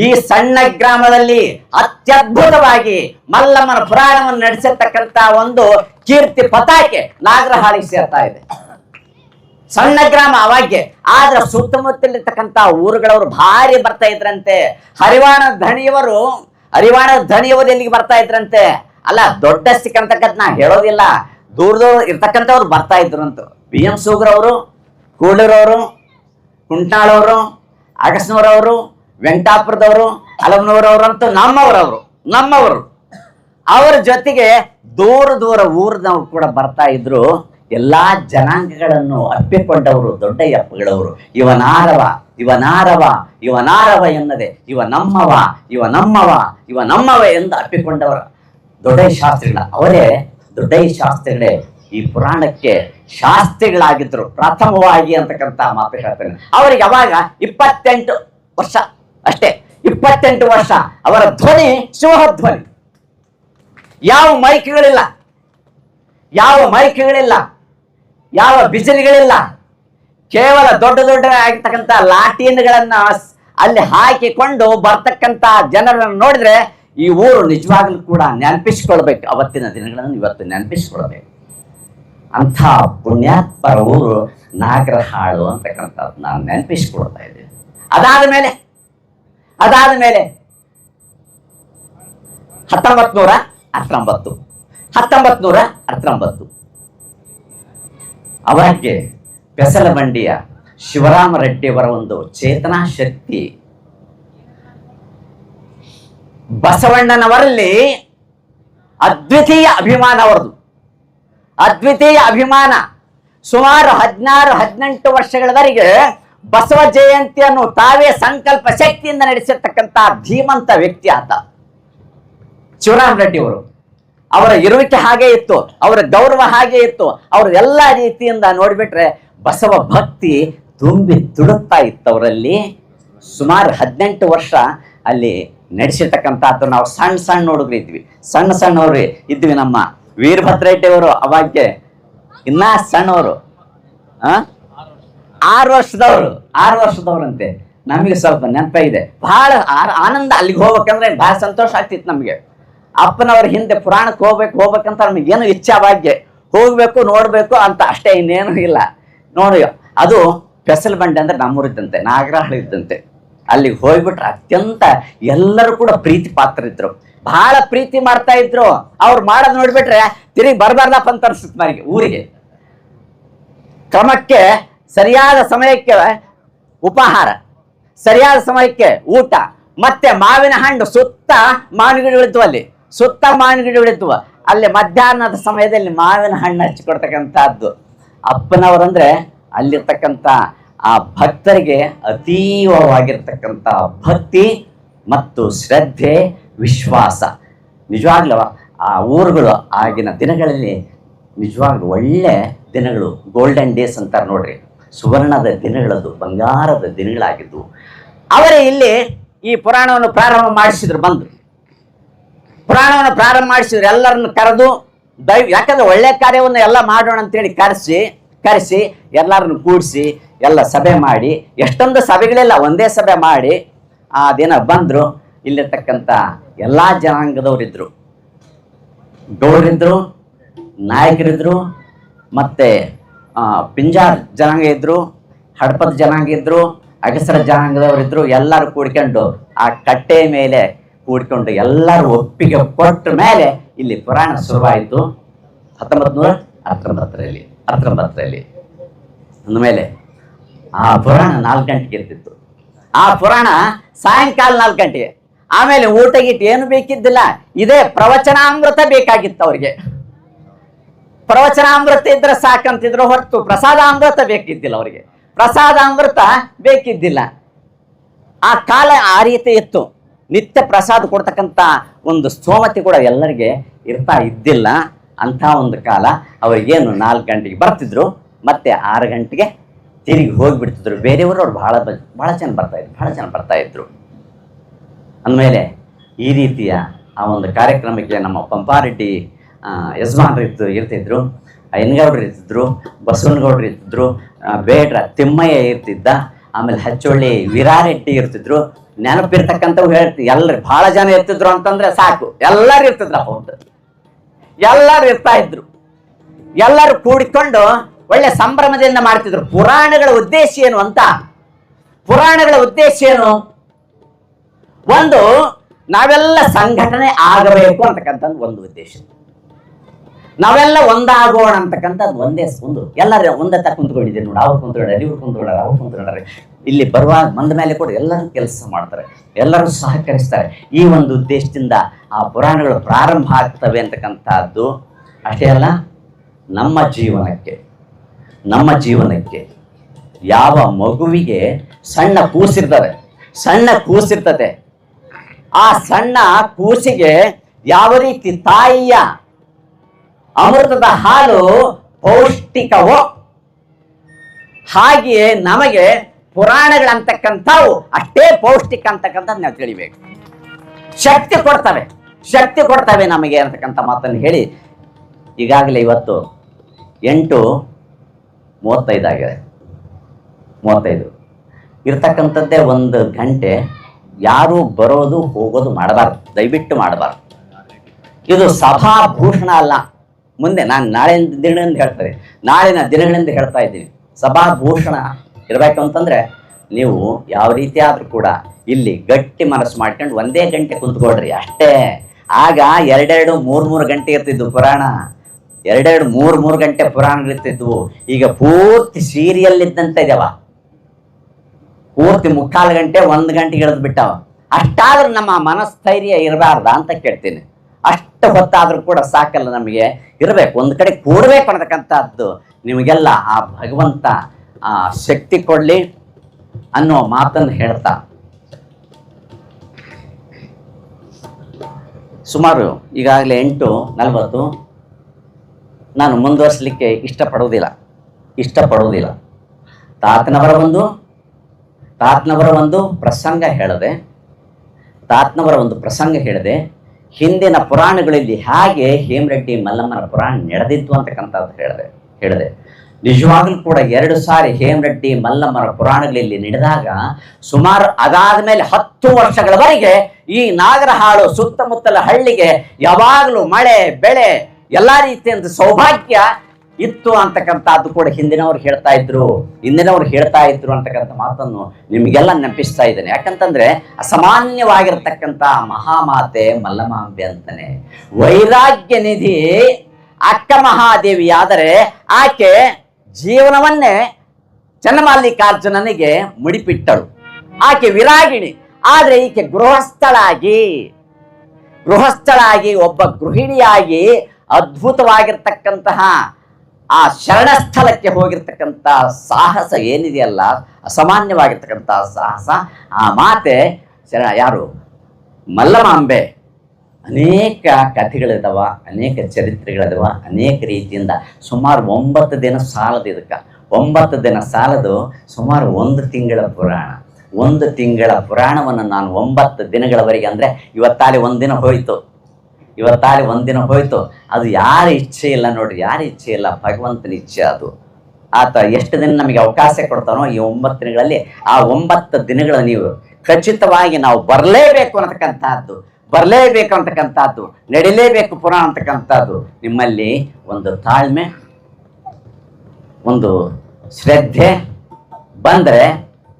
ಈ ಸಣ್ಣ ಗ್ರಾಮದಲ್ಲಿ ಅತ್ಯದ್ಭುತವಾಗಿ ಮಲ್ಲಮ್ಮನ ಪುರಾಣವನ್ನು ನಡೆಸಿರ್ತಕ್ಕಂಥ ಒಂದು ಕೀರ್ತಿ ಪತಾಕೆ ನಾಗರಹಾಳಿಗೆ ಸೇರ್ತಾ ಇದೆ. ಸಣ್ಣ ಗ್ರಾಮ ಅವಾಗೆ, ಆದ್ರೆ ಸುತ್ತಮುತ್ತಲಿರ್ತಕ್ಕಂಥ ಊರುಗಳವರು ಭಾರಿ ಬರ್ತಾ ಇದ್ರಂತೆ. ಹರಿವಾಣ ಧಣಿಯವರು ಎಲ್ಲಿಗೆ ಬರ್ತಾ ಇದ್ರಂತೆ. ಅಲ್ಲ, ದೊಡ್ಡ ಸಿಕ್ಕಂತಕ್ಕಂಥ ನಾ ಹೇಳೋದಿಲ್ಲ, ದೂರದವ್ರು ಇರ್ತಕ್ಕಂಥವ್ರು ಬರ್ತಾ ಇದ್ರು ಅಂತ. BM ಸೂಗ್ರವರು, ಕೂಳೂರವರು, ಕುಂಟ್ನಾಳವರು, ಅಗಸ್ನವರವರು, ವೆಂಕಟಾಪುರದವರು, ಅಲಮನವರವರಂತೂ ನಮ್ಮವರು. ಅವರ ಜೊತೆಗೆ ದೂರ ಊರಿನವರು ಕೂಡ ಬರ್ತಾ ಇದ್ರು. ಎಲ್ಲಾ ಜನಾಂಗಗಳನ್ನು ಅಪ್ಪಿಕೊಂಡವರು ದೊಡ್ಡಯ್ಯಪ್ಪಗಳವರು. ಇವನಾರವ ಎನ್ನದೆ ಇವ ನಮ್ಮವ ಎಂದು ಅಪ್ಪಿಕೊಂಡವರ ದೊಡ್ಡಯ್ಯ ಶಾಸ್ತ್ರಿಗಳೇ ಈ ಪುರಾಣಕ್ಕೆ ಶಾಸ್ತ್ರಿಗಳಾಗಿದ್ರು ಪ್ರಥಮವಾಗಿ ಅಂತಕ್ಕಂಥ ಮಾತು ಹೇಳ್ತೇನೆ. ಅವರಿಗೆ ಅವಾಗ 28 ವರ್ಷ ಅಷ್ಟೇ. 28 ವರ್ಷ. ಅವರ ಧ್ವನಿ ಸಿಂಹಧ್ವನಿ. ಯಾವ ಮೈಕ್ಗಳಿಲ್ಲ, ಯಾವ ಬಿಸಿಲಿಗಳಿಲ್ಲ. ಕೇವಲ ದೊಡ್ಡ ಆಗಿರ್ತಕ್ಕಂಥ ಲಾಟೀನ್ಗಳನ್ನ ಅಲ್ಲಿ ಹಾಕಿಕೊಂಡು ಬರ್ತಕ್ಕಂಥ ಜನರನ್ನು ನೋಡಿದ್ರೆ ಈ ಊರು ನಿಜವಾಗ್ಲೂ ಕೂಡ ನೆನಪಿಸಿಕೊಳ್ಬೇಕು. ಅವತ್ತಿನ ದಿನಗಳನ್ನು ಇವತ್ತು ನೆನಪಿಸಿಕೊಳ್ಬೇಕು. ಅಂಥ ಪುಣ್ಯಾತ್ಮರ ಊರು ನಾಗರಹಾಳು ಅಂತಕ್ಕಂಥದ್ದು ನಾನು ನೆನಪಿಸಿಕೊಳ್ತಾ ಇದ್ದೇನೆ. ಅದಾದ ಮೇಲೆ 1919 ಅವರಿಗೆ ಪೆಸಲಮಂಡಿಯ ಶಿವರಾಮ ರೆಡ್ಡಿಯವರ ಒಂದು ಚೇತನಾ ಶಕ್ತಿ, ಬಸವಣ್ಣನವರಲ್ಲಿ ಅದ್ವಿತೀಯ ಅಭಿಮಾನ. ಸುಮಾರು 16-18 ವರ್ಷಗಳವರೆಗೆ ಬಸವ ಜಯಂತಿಯನ್ನು ತಾವೇ ಸಂಕಲ್ಪ ಶಕ್ತಿಯಿಂದ ನಡೆಸಿರ್ತಕ್ಕಂಥ ಧೀಮಂತ ವ್ಯಕ್ತಿ ಆತ ಶಿವರಾಮ ರೆಡ್ಡಿ ಅವರು. ಅವರ ಇರುವಿಕೆ ಹಾಗೆ ಇತ್ತು, ಅವರ ಗೌರವ ಹಾಗೆ ಇತ್ತು, ಅವ್ರ ಎಲ್ಲ ರೀತಿಯಿಂದ ನೋಡ್ಬಿಟ್ರೆ ಬಸವ ಭಕ್ತಿ ತುಂಬಿ ತುಡುಕ್ತಾ ಇತ್ತು ಅವರಲ್ಲಿ. ಸುಮಾರು 18 ವರ್ಷ ಅಲ್ಲಿ ನಡೆಸಿರ್ತಕ್ಕಂಥದ್ದು. ನಾವು ಸಣ್ಣ ಸಣ್ಣ ಹುಡುಗರು ಇದ್ವಿ, ಸಣ್ಣವ್ರು ಇದ್ವಿ. ನಮ್ಮ ವೀರಭದ್ರ ರೆಡ್ಡಿ ಅವರು ಅವಾಗೆ ಇನ್ನ ಸಣ್ಣವರು, 6 ವರ್ಷದವ್ರಂತೆ. ನಮಗೆ ಸ್ವಲ್ಪ ನೆನಪ ಇದೆ, ಬಹಳ ಆನಂದ. ಅಲ್ಲಿಗೆ ಹೋಗ್ಬೇಕಂದ್ರೆ ಬಹಳ ಸಂತೋಷ ಆಗ್ತಿತ್ತು ನಮಗೆ. ಅಪ್ಪನವ್ರ ಹಿಂದೆ ಪುರಾಣಕ್ಕೆ ಹೋಗ್ಬೇಕಂತ ನಮಗೇನು ಇಚ್ಛಾಭಾಗ್ಯ, ಹೋಗ್ಬೇಕು ನೋಡ್ಬೇಕು ಅಂತ ಅಷ್ಟೇ, ಇನ್ನೇನು ಇಲ್ಲ. ನೋಡಿ, ಅದು ಪೆಸಲ್ ಬಂಡೆ ಅಂದ್ರೆ ನಮ್ಮೂರಿದ್ದಂತೆ, ನಾಗರಹಳ್ಳಿ ಇದ್ದಂತೆ. ಅಲ್ಲಿಗೆ ಹೋಗ್ಬಿಟ್ರೆ ಅತ್ಯಂತ ಎಲ್ಲರೂ ಕೂಡ ಪ್ರೀತಿ ಪಾತ್ರ ಇದ್ರು, ಬಹಳ ಪ್ರೀತಿ ಮಾಡ್ತಾ ಇದ್ರು. ಅವ್ರು ಮಾಡೋದು ನೋಡ್ಬಿಟ್ರೆ ತಿರುಗಿ ಬರಬಾರ್ದಪ್ಪ ಅಂತ ಅನ್ಸುತ್ತೆ ನನಗೆ. ಊರಿಗೆ ಕ್ರಮಕ್ಕೆ ಸರಿಯಾದ ಸಮಯಕ್ಕೆ ಉಪಹಾರ, ಸರಿಯಾದ ಸಮಯಕ್ಕೆ ಊಟ, ಮತ್ತೆ ಮಾವಿನ ಹಣ್ಣು ಸುತ್ತ ಮಾವಿನ ಗಿಡಗಳಿದ್ವು, ಸುತ್ತ ಮಾವಿನ ಗಿಡಗಳಿದ್ವು. ಅಲ್ಲಿ ಮಧ್ಯಾಹ್ನದ ಸಮಯದಲ್ಲಿ ಮಾವಿನ ಹಣ್ಣು ಹಚ್ಚಿಕೊಡ್ತಕ್ಕಂಥದ್ದು. ಅಪ್ಪನವರಂದ್ರೆ ಅಲ್ಲಿರ್ತಕ್ಕಂಥ ಆ ಭಕ್ತರಿಗೆ ಅತೀವವಾಗಿರ್ತಕ್ಕಂಥ ಭಕ್ತಿ ಮತ್ತು ಶ್ರದ್ಧೆ, ವಿಶ್ವಾಸ. ನಿಜವಾಗ್ಲೂ ಆ ಊರುಗಳು ಆಗಿನ ದಿನಗಳಲ್ಲಿ ನಿಜವಾಗ್ಲೂ ಒಳ್ಳೆ ದಿನಗಳು, ಗೋಲ್ಡನ್ ಡೇಸ್ ಅಂತಾರೆ ನೋಡ್ರಿ. ಸುವರ್ಣದ ದಿನಗಳದು, ಬಂಗಾರದ ದಿನಗಳಾಗಿದ್ದವು. ಅವರೇ ಇಲ್ಲಿ ಈ ಪುರಾಣವನ್ನು ಪ್ರಾರಂಭ ಮಾಡಿಸಿದ್ರು. ಪುರಾಣವನ್ನು ಪ್ರಾರಂಭ ಮಾಡಿಸಿದ್ರು, ಎಲ್ಲರನ್ನು ಕರೆದು ಯಾಕಂದ್ರೆ ಒಳ್ಳೆ ಕಾರ್ಯವನ್ನು ಎಲ್ಲ ಮಾಡೋಣ ಅಂತೇಳಿ ಕರೆಸಿ ಎಲ್ಲರನ್ನು ಕೂಡಿಸಿ ಎಲ್ಲ ಸಭೆ ಮಾಡಿ, ಎಷ್ಟೊಂದು ಸಭೆಗಳೆಲ್ಲ ಒಂದೇ ಸಭೆ ಮಾಡಿ ಆ ದಿನ ಬಂದರು. ಇಲ್ಲಿರ್ತಕ್ಕಂಥ ಎಲ್ಲ ಜನಾಂಗದವರಿದ್ರು, ಗೌಡರಿದ್ರು, ನಾಯಕರಿದ್ರು, ಮತ್ತೆ ಪಿಂಜಾರ್ ಜನಾಂಗ ಇದ್ರು, ಹಡಪದ ಜನಾಂಗ ಇದ್ರು, ಅಗಸರ ಜನಾಂಗದವರಿದ್ರು. ಎಲ್ಲರೂ ಕೂಡ್ಕೊಂಡು ಆ ಕಟ್ಟೆ ಮೇಲೆ ಕೂಡ್ಕೊಂಡು ಎಲ್ಲರೂ ಒಪ್ಪಿಗೆ ಕೊಟ್ಟ ಮೇಲೆ ಇಲ್ಲಿ ಪುರಾಣ ಶುರುವಾಯಿತು 1919ರಲ್ಲಿ. ಅಂದಮೇಲೆ ಆ ಪುರಾಣ 4 ಗಂಟೆಗೆ ಇರ್ತಿತ್ತು. ಆ ಪುರಾಣ ಸಾಯಂಕಾಲ 4 ಗಂಟೆಗೆ. ಆಮೇಲೆ ಊಟ ಗೀಟ ಏನು ಬೇಕಿದ್ದಿಲ್ಲ, ಇದೇ ಪ್ರವಚನಾಮೃತ ಬೇಕಾಗಿತ್ತು ಅವ್ರಿಗೆ. ಪ್ರವಚನಾಮೃತ ಇದ್ರೆ ಸಾಕಂತಿದ್ರು ಹೊರತು ಪ್ರಸಾದಾಮೃತ ಬೇಕಿದ್ದಿಲ್ಲ ಅವರಿಗೆ. ಪ್ರಸಾದಾಮೃತ ಬೇಕಿದ್ದಿಲ್ಲ. ಆ ಕಾಲ ಆ ರೀತಿ ಇತ್ತು. ನಿತ್ಯ ಪ್ರಸಾದ ಕೊಡ್ತಕ್ಕಂಥ ಒಂದು ಸ್ತೋಮತೆ ಕೂಡ ಎಲ್ಲರಿಗೆ ಇರ್ತಾ ಇದ್ದಿಲ್ಲ. ಅಂಥ ಒಂದು ಕಾಲ. ಅವ್ರಿಗೇನು 4 ಗಂಟೆಗೆ ಬರ್ತಿದ್ರು, ಮತ್ತೆ 6 ಗಂಟೆಗೆ ತಿರುಗಿ ಹೋಗಿಬಿಡ್ತಿದ್ರು. ಬೇರೆಯವರು ಅವ್ರು ಭಾಳ ಜನ ಬರ್ತಾ ಇದ್ರು. ಅಂದಮೇಲೆ ಈ ರೀತಿಯ ಆ ಒಂದು ಕಾರ್ಯಕ್ರಮಕ್ಕೆ ನಮ್ಮ ಪಂಪಾರೆಡ್ಡಿ ಯಜಮಾನರು ಇರ್ತಿದ್ರು, ಅಯ್ಯನಗೌಡರು ಇರ್ತಿದ್ರು, ಬಸವನಗೌಡರು ಇರ್ತಿದ್ರು, ಬೇಡ್ರ ತಿಮ್ಮಯ್ಯ ಇರ್ತಿದ್ದ, ಆಮೇಲೆ ಹಚ್ಚೊಳ್ಳಿ ವೀರಾರೆಡ್ಡಿ ಇರ್ತಿದ್ರು. ನೆನಪಿರ್ತಕ್ಕಂಥವು ಹೇಳ್ತಿ ಎಲ್ಲರೂ ಭಾಳ ಜನ ಇರ್ತಿದ್ರು ಅಂತಂದ್ರೆ ಸಾಕು, ಎಲ್ಲರೂ ಇರ್ತಿದ್ರಪ್ಪ ಅಂತ. ಎಲ್ಲರೂ ಇರ್ತಾ ಇದ್ರು. ಎಲ್ಲರೂ ಕೂಡಿಕೊಂಡು ಒಳ್ಳೆ ಸಂಭ್ರಮದಿಂದ ಮಾಡ್ತಿದ್ರು. ಪುರಾಣಗಳ ಉದ್ದೇಶ ಏನು ಅಂತ, ಪುರಾಣಗಳ ಉದ್ದೇಶ ಏನು? ಒಂದು, ನಾವೆಲ್ಲ ಸಂಘಟನೆ ಆಗಬೇಕು ಅಂತಕ್ಕಂಥ ಒಂದು ಉದ್ದೇಶ. ನಾವೆಲ್ಲ ಒಂದಾಗೋಣ ಅಂತಕ್ಕಂಥದ್ದು ಒಂದು. ಎಲ್ಲರೂ ಒಂದೇ ತ ಕುಂತ್ಕೊಂಡಿದ್ದೀವಿ ನೋಡಿ, ಅವ್ರು ಕುಂತ್ಕೊಂಡಾರೆ, ಇವ್ರು ಕುಂತ್ಕೊಂಡಾರೆ. ಇಲ್ಲಿ ಬಂದ ಮೇಲೆ ಕೂಡ ಎಲ್ಲರೂ ಕೆಲಸ ಮಾಡ್ತಾರೆ, ಎಲ್ಲರೂ ಸಹಕರಿಸ್ತಾರೆ. ಈ ಒಂದು ಉದ್ದೇಶದಿಂದ ಆ ಪುರಾಣಗಳು ಪ್ರಾರಂಭ ಆಗ್ತವೆ ಅಂತಕ್ಕಂಥದ್ದು. ಅಷ್ಟೇ ಅಲ್ಲ, ನಮ್ಮ ಜೀವನಕ್ಕೆ ಯಾವ ಮಗುವಿಗೆ ಸಣ್ಣ ಕೂಸಿರ್ತದೆ, ಆ ಸಣ್ಣ ಕೂಸಿಗೆ ಯಾವ ರೀತಿ ತಾಯಿಯ ಅಮೃತದ ಹಾಲು ಪೌಷ್ಟಿಕವೋ, ಹಾಗೆಯೇ ನಮಗೆ ಪುರಾಣಗಳಂತಕ್ಕಂಥವು ಅಷ್ಟೇ ಪೌಷ್ಟಿಕ ಅಂತಕ್ಕಂಥದ್ದು ನಾವು ತಿಳಿಬೇಕು. ಶಕ್ತಿ ಕೊಡ್ತವೆ ನಮಗೆ ಅಂತಕ್ಕಂಥ ಮಾತನ್ನು ಹೇಳಿ, ಈಗಾಗಲೇ ಇವತ್ತು 8:35 ಆಗಿದೆ. 35 ಇರ್ತಕ್ಕಂಥದ್ದೇ 1 ಗಂಟೆ. ಯಾರು ಬರೋದು ಹೋಗೋದು ಮಾಡಬಾರ್ದು, ದಯವಿಟ್ಟು ಮಾಡಬಾರ್ದು. ಇದು ಸಭಾಭೂಷಣ ಅಲ್ಲ. ಮುಂದೆ ನಾನು ನಾಳಿನ ದಿನಗಳಿಂದ ಹೇಳ್ತಾ ಇದ್ದೀನಿ, ಸಭಾಭೂಷಣ ಇರಬೇಕು ಅಂತಂದ್ರೆ ನೀವು ಯಾವ ರೀತಿ ಆದ್ರೂ ಕೂಡ ಇಲ್ಲಿ ಗಟ್ಟಿ ಮನಸ್ಸು ಮಾಡ್ಕೊಂಡು 1 ಗಂಟೆ ಕುಂತ್ಕೊಳ್ರಿ ಅಷ್ಟೇ. ಆಗ 2-3 ಗಂಟೆ ಇರ್ತಿದ್ವು ಪುರಾಣ, 2-3 ಗಂಟೆ ಪುರಾಣಗಳಿರ್ತಿದ್ವು. ಈಗ ಪೂರ್ತಿ ಸೀರಿಯಲ್ ಇದ್ದಂತ ಇದಾವ, ಪೂರ್ತಿ 3/4 ಗಂಟೆ 1 ಗಂಟೆಗೆ ಇಳಿದು ಬಿಟ್ಟವ. ಅಷ್ಟಾದ್ರೂ ನಮ್ಮ ಮನಸ್ಥೈರ್ಯ ಇರಬಾರ್ದ ಅಂತ ಕೇಳ್ತೀನಿ. ಅಷ್ಟು ಹೊತ್ತಾದ್ರೂ ಕೂಡ ಸಾಕಲ್ಲ, ನಮಗೆ ಇರಬೇಕು, ಒಂದು ಕಡೆ ಕೂಡಬೇಕು ಅನ್ನತಕ್ಕಂಥದ್ದು. ನಿಮಗೆಲ್ಲ ಆ ಭಗವಂತ ಆ ಶಕ್ತಿ ಕೊಡಲಿ, ಅನ್ನೋ ಮಾತನ್ನು ಹೇಳ್ತಾ ಸುಮಾರು ಈಗಾಗಲೇ 8:40 ನಾನು ಮುಂದುವರಿಸಲಿಕ್ಕೆ ಇಷ್ಟಪಡುವುದಿಲ್ಲ. ತಾತನವರ ಒಂದು ಪ್ರಸಂಗ ಹೇಳಿದೆ. ಹಿಂದಿನ ಪುರಾಣಗಳಲ್ಲಿ ಹೇಗೆ ಹೇಮರೆಡ್ಡಿ ಮಲ್ಲಮ್ಮನ ಪುರಾಣ ನಡೆದಿತ್ತು ಅಂತಕ್ಕಂಥದ್ದು ಹೇಳಿದೆ. ನಿಜವಾಗ್ಲೂ ಕೂಡ 2 ಸಾರಿ ಹೇಮರೆಡ್ಡಿ ಮಲ್ಲಮ್ಮನ ಪುರಾಣಗಳಲ್ಲಿ ನಡೆದಾಗ ಸುಮಾರು ಅದಾದ ಮೇಲೆ 10 ವರ್ಷಗಳವರೆಗೆ ಈ ನಾಗರಹಾಳು ಸುತ್ತಮುತ್ತಲ ಹಳ್ಳಿಗೆ ಯಾವಾಗಲೂ ಮಳೆ ಬೆಳೆ ಎಲ್ಲ ರೀತಿಯಿಂದ ಸೌಭಾಗ್ಯ ಇತ್ತು ಅಂತಕ್ಕಂಥದ್ದು ಕೂಡ ಹಿಂದಿನವ್ರು ಹೇಳ್ತಾ ಇದ್ರು ಅಂತಕ್ಕಂಥ ಮಾತನ್ನು ನಿಮಗೆಲ್ಲ ನೆನಪಿಸ್ತಾ ಇದ್ದೇನೆ. ಯಾಕಂತಂದ್ರೆ ಅಸಾಮಾನ್ಯವಾಗಿರ್ತಕ್ಕಂಥ ಮಹಾಮಾತೆ ಮಲ್ಲಮಾಂಬೆ ಅಂತಾನೆ. ವೈರಾಗ್ಯ ನಿಧಿ ಅಕ್ಕ ಮಹಾದೇವಿ ಆದರೆ ಆಕೆ ಜೀವನವನ್ನೇ ಚನ್ನಮಲ್ಲಿಕಾರ್ಜುನನಿಗೆ ಮುಡಿಪಿಟ್ಟಳು. ಆಕೆ ವಿರಾಗಿಣಿ, ಆದರೆ ಈಕೆ ಗೃಹಸ್ಥಳಾಗಿ ಒಬ್ಬ ಗೃಹಿಣಿಯಾಗಿ ಅದ್ಭುತವಾಗಿರ್ತಕ್ಕಂತಹ ಆ ಶರಣಸ್ಥಳಕ್ಕೆ ಹೋಗಿರ್ತಕ್ಕಂಥ ಸಾಹಸ ಏನಿದೆಯಲ್ಲ, ಅಸಾಮಾನ್ಯವಾಗಿರ್ತಕ್ಕಂಥ ಸಾಹಸ. ಆ ಮಾತೆ ಯಾರು? ಮಲ್ಲಮಾಂಬೆ. ಅನೇಕ ಕಥೆಗಳಿದಾವ, ಅನೇಕ ಚರಿತ್ರೆಗಳಿದಾವ, ಅನೇಕ ರೀತಿಯಿಂದ ಸುಮಾರು 9 ದಿನ ಸಾಲದು. ಇದಕ್ಕೆ 9 ದಿನ ಸಾಲದು ಸುಮಾರು 1 ತಿಂಗಳ ಪುರಾಣ. 1 ತಿಂಗಳ ಪುರಾಣವನ್ನು ನಾನು 9 ದಿನಗಳವರೆಗೆ, ಅಂದರೆ ಇವತ್ತಾಲೆ ಒಂದಿನ ಹೋಯ್ತು. ಅದು ಯಾರ ಇಚ್ಛೆ ಇಲ್ಲ ನೋಡ್ರಿ, ಯಾರ ಇಚ್ಛೆ ಇಲ್ಲ, ಭಗವಂತನ ಇಚ್ಛೆ ಅದು. ಆತ ಎಷ್ಟು ದಿನ ನಮಗೆ ಅವಕಾಶ ಕೊಡ್ತಾನೋ ಈ 9 ದಿನಗಳಲ್ಲಿ, ಆ 9 ದಿನಗಳ ನೀವು ಖಚಿತವಾಗಿ ನಾವು ಬರಲೇಬೇಕು ಅಂತಕ್ಕಂಥದ್ದು, ನಡಿಲೇಬೇಕು ಪುರಾಣ ಅಂತಕ್ಕಂಥದ್ದು. ನಿಮ್ಮಲ್ಲಿ ಒಂದು ತಾಳ್ಮೆ, ಒಂದು ಶ್ರದ್ಧೆ ಬಂದರೆ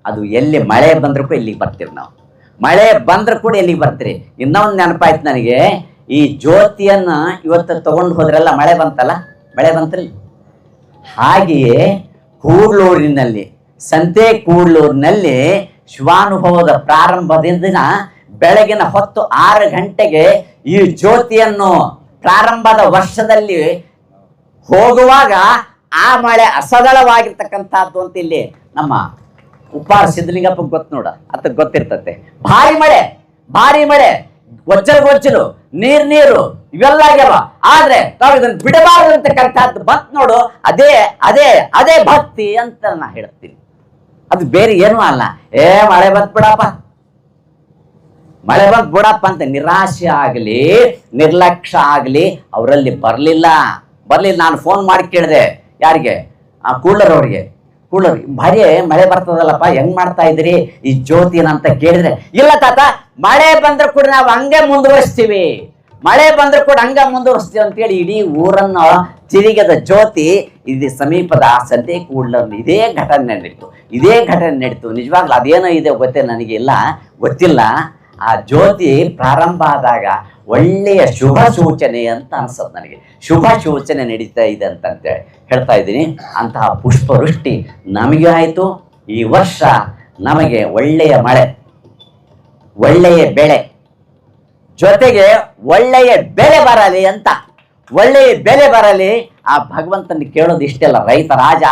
ಅದು ಎಲ್ಲಿ ಮಳೆ ಬಂದರೂ ಕೂಡ ಇಲ್ಲಿಗೆ ಬರ್ತೀವಿ ನಾವು. ಮಳೆ ಬಂದರೂ ಕೂಡ ಎಲ್ಲಿಗೆ ಬರ್ತೀರಿ. ಇನ್ನೊಂದು ನೆನಪಾಯ್ತು ನನಗೆ, ಈ ಜ್ಯೋತಿಯನ್ನು ಇವತ್ತು ತಗೊಂಡು ಹೋದ್ರೆಲ್ಲ ಮಳೆ ಬಂತಲ್ಲ. ಹಾಗೆಯೇ ಕೂಡ್ಲೂರಿನಲ್ಲಿ ಶಿವಾನುಭವದ ಪ್ರಾರಂಭದಿಂದ ಬೆಳಗಿನ ಹೊತ್ತು 6 ಗಂಟೆಗೆ ಈ ಜ್ಯೋತಿಯನ್ನು ಪ್ರಾರಂಭದ ವರ್ಷದಲ್ಲಿ ಹೋಗುವಾಗ ಆ ಮಳೆ ಅಸದಳವಾಗಿರ್ತಕ್ಕಂಥದ್ದು ಅಂತ ಇಲ್ಲಿ ನಮ್ಮ ಉಪ್ಪಾರ ಸಿದ್ಧಲಿಂಗಪ್ಪ ಗೊತ್ತಿರ್ತತೆ. ಭಾರಿ ಮಳೆ, ಗೊಜ್ಜಲು ನೀರು ಇವೆಲ್ಲ ಆಗ್ಯಾವ. ಆದ್ರೆ ನಾವು ಇದನ್ನು ಬಿಡಬಾರದು ಅಂತಕ್ಕಂಥದ್ದು ಬಂತ್ ನೋಡು, ಅದೇ ಭಕ್ತಿ ಅಂತ ನಾ ಹೇಳ್ತೀನಿ. ಅದು ಬೇರೆ ಏನೂ ಅಲ್ಲ. ಮಳೆ ಬಂತ್ ಬಿಡಪ್ಪ ಅಂತ ನಿರಾಶೆ ಆಗಲಿ ನಿರ್ಲಕ್ಷ್ಯ ಆಗಲಿ ಅವರಲ್ಲಿ ಬರಲಿಲ್ಲ. ನಾನು ಫೋನ್ ಮಾಡಿ ಕೇಳಿದೆ, ಯಾರಿಗೆ? ಕೂಡ್ಲರ್ ಅವ್ರಿಗೆ. ಭಾರಿ ಮಳೆ ಬರ್ತದಲ್ಲಪ್ಪ, ಹೆಂಗ್ ಮಾಡ್ತಾ ಇದ್ರಿ ಈ ಜ್ಯೋತಿನ ಅಂತ ಕೇಳಿದ್ರೆ, ಇಲ್ಲ ತಾತ, ಮಳೆ ಬಂದ್ರೆ ಕೂಡ ನಾವು ಹಂಗೆ ಮುಂದುವರಿಸ್ತೀವಿ ಅಂತೇಳಿ ಇಡೀ ಊರನ್ನು ತಿರುಗದ ಜ್ಯೋತಿ ಇದು ಸಮೀಪದ ಸಂತೆ ಕೂಡ್ಲಲ್ಲಿ ಇದೇ ಘಟನೆ ನಡೀತು. ನಿಜವಾಗ್ಲೂ ಅದೇನೋ ಇದೆ ಗೊತ್ತಿಲ್ಲ. ಆ ಜ್ಯೋತಿ ಪ್ರಾರಂಭ ಆದಾಗ ಒಳ್ಳೆಯ ಶುಭ ಸೂಚನೆ ಅಂತ ಅನ್ಸತ್ ನನಗೆ. ಶುಭ ಸೂಚನೆ ನಡೀತಾ ಇದೆ ಅಂತೇಳಿ ಹೇಳ್ತಾ ಇದ್ದೀನಿ. ಅಂತಹ ಪುಷ್ಪವೃಷ್ಟಿ ನಮಗೆ ಆಯಿತು. ಈ ವರ್ಷ ನಮಗೆ ಒಳ್ಳೆಯ ಮಳೆ, ಒಳ್ಳೆಯ ಬೆಳೆ, ಜೊತೆಗೆ ಒಳ್ಳೆಯ ಬೆಲೆ ಬರಲಿ ಆ ಭಗವಂತನ ಕೇಳೋದು ಇಷ್ಟೆಲ್ಲ. ರೈತ ರಾಜ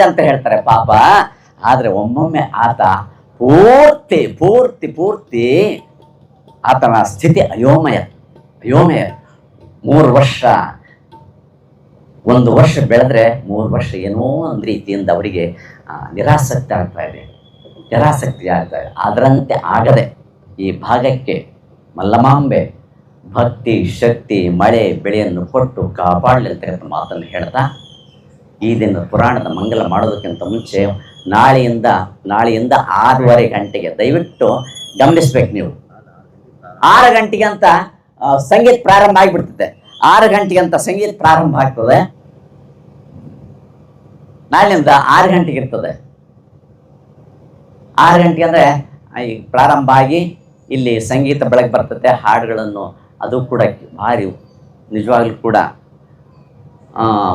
ಅಂತ ಹೇಳ್ತಾರೆ ಪಾಪ. ಆದರೆ ಒಮ್ಮೊಮ್ಮೆ ಆತ ಪೂರ್ತಿ ಆತನ ಸ್ಥಿತಿ ಅಯೋಮಯ. 3 ವರ್ಷ, 1 ವರ್ಷ ಬೆಳೆದ್ರೆ 3 ವರ್ಷ ಏನೋ ಒಂದು ರೀತಿಯಿಂದ ಅವರಿಗೆ ನಿರಾಸಕ್ತಿ ಆಗ್ತಾ ಇದೆ. ಅದರಂತೆ ಆಗದೆ ಈ ಭಾಗಕ್ಕೆ ಮಲ್ಲಮಾಂಬೆ ಭಕ್ತಿ ಶಕ್ತಿ ಮಳೆ ಬೆಳೆಯನ್ನು ಕೊಟ್ಟು ಕಾಪಾಡಲಿ ಅಂತ ಮಾತನ್ನು ಹೇಳ್ತಾ, ಈ ದಿನ ಪುರಾಣದ ಮಂಗಲ ಮಾಡೋದಕ್ಕಿಂತ ಮುಂಚೆ ನಾಳೆಯಿಂದ 6:30 ಗಂಟೆಗೆ ದಯವಿಟ್ಟು ಗಮನಿಸ್ಬೇಕು ನೀವು. 6 ಗಂಟೆಗೆ ಅಂತ ಸಂಗೀತ ಪ್ರಾರಂಭ ಆಗಿಬಿಡ್ತದೆ. 6 ಗಂಟೆಗೆ ಅಂತ ಸಂಗೀತ ಪ್ರಾರಂಭ ಆಗ್ತದೆ. ನಾಳೆಯಿಂದ 6 ಗಂಟೆಗೆ ಇರ್ತದೆ. 6 ಗಂಟೆಗೆ ಅಂದರೆ ಈ ಪ್ರಾರಂಭ ಆಗಿ ಇಲ್ಲಿ ಸಂಗೀತ ಬೆಳಗ್ಗೆ ಬರ್ತದೆ. ಹಾಡುಗಳನ್ನು ಅದು ಕೂಡ ಭಾರಿ ನಿಜವಾಗ್ಲೂ ಕೂಡ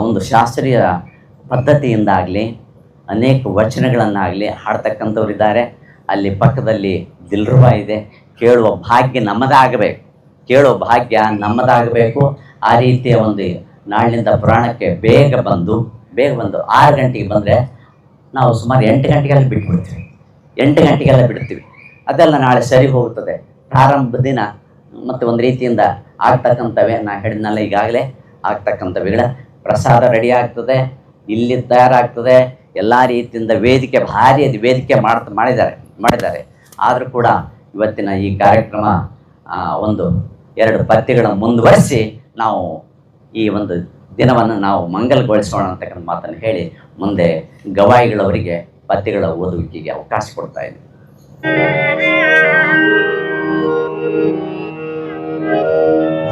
ಒಂದು ಶಾಸ್ತ್ರೀಯ ಪದ್ಧತಿಯಿಂದಾಗಲಿ ಅನೇಕ ವಚನಗಳನ್ನಾಗಲಿ ಹಾಡ್ತಕ್ಕಂಥವ್ರಿದ್ದಾರೆ. ಅಲ್ಲಿ ಪಕ್ಕದಲ್ಲಿ ದಿಲ್ರುಬಾ ಇದೆ. ಕೇಳುವ ಭಾಗ್ಯ ನಮ್ಮದಾಗಬೇಕು. ಆ ರೀತಿಯ ಒಂದು ನಾಳಿನಿಂದ ಪುರಾಣಕ್ಕೆ ಬೇಗ ಬಂದು 6 ಗಂಟೆಗೆ ಬಂದರೆ ನಾವು ಸುಮಾರು 8 ಗಂಟೆಗೆಲ್ಲ ಬಿಟ್ಬಿಡ್ತೀವಿ. 8 ಗಂಟೆಗೆಲ್ಲ ಬಿಡ್ತೀವಿ. ಅದೆಲ್ಲ ನಾಳೆ ಸರಿ ಹೋಗ್ತದೆ. ಪ್ರಾರಂಭ ದಿನ ಮತ್ತು ಒಂದು ರೀತಿಯಿಂದ ಆಗ್ತಕ್ಕಂಥವೇ ನಾ ಹೇಳಿದ್ನಲ್ಲ ಈಗಾಗಲೇ ಆಗ್ತಕ್ಕಂಥವುಗಳ ಪ್ರಸಾದ ರೆಡಿ ಆಗ್ತದೆ, ಇಲ್ಲಿ ತಯಾರಾಗ್ತದೆ. ಎಲ್ಲ ರೀತಿಯಿಂದ ವೇದಿಕೆ ಭಾರಿ ಅದು ವೇದಿಕೆ ಮಾಡಿದ್ದಾರೆ. ಆದರೂ ಕೂಡ ಇವತ್ತಿನ ಈ ಕಾರ್ಯಕ್ರಮ 1-2 ಪದ್ಯಗಳನ್ನು ಮುಂದುವರಿಸಿ ನಾವು ಈ ಒಂದು ದಿನವನ್ನು ನಾವು ಮಂಗಲಗೊಳಿಸೋಣ ಅಂತಕ್ಕಂಥ ಮಾತನ್ನು ಹೇಳಿ ಮುಂದೆ ಗವಾಯಿಗಳವರಿಗೆ ಪದ್ಯಗಳ ಓದುವಿಕೆಗೆ ಅವಕಾಶ ಕೊಡ್ತಾ ಇದ್ದೀನಿ.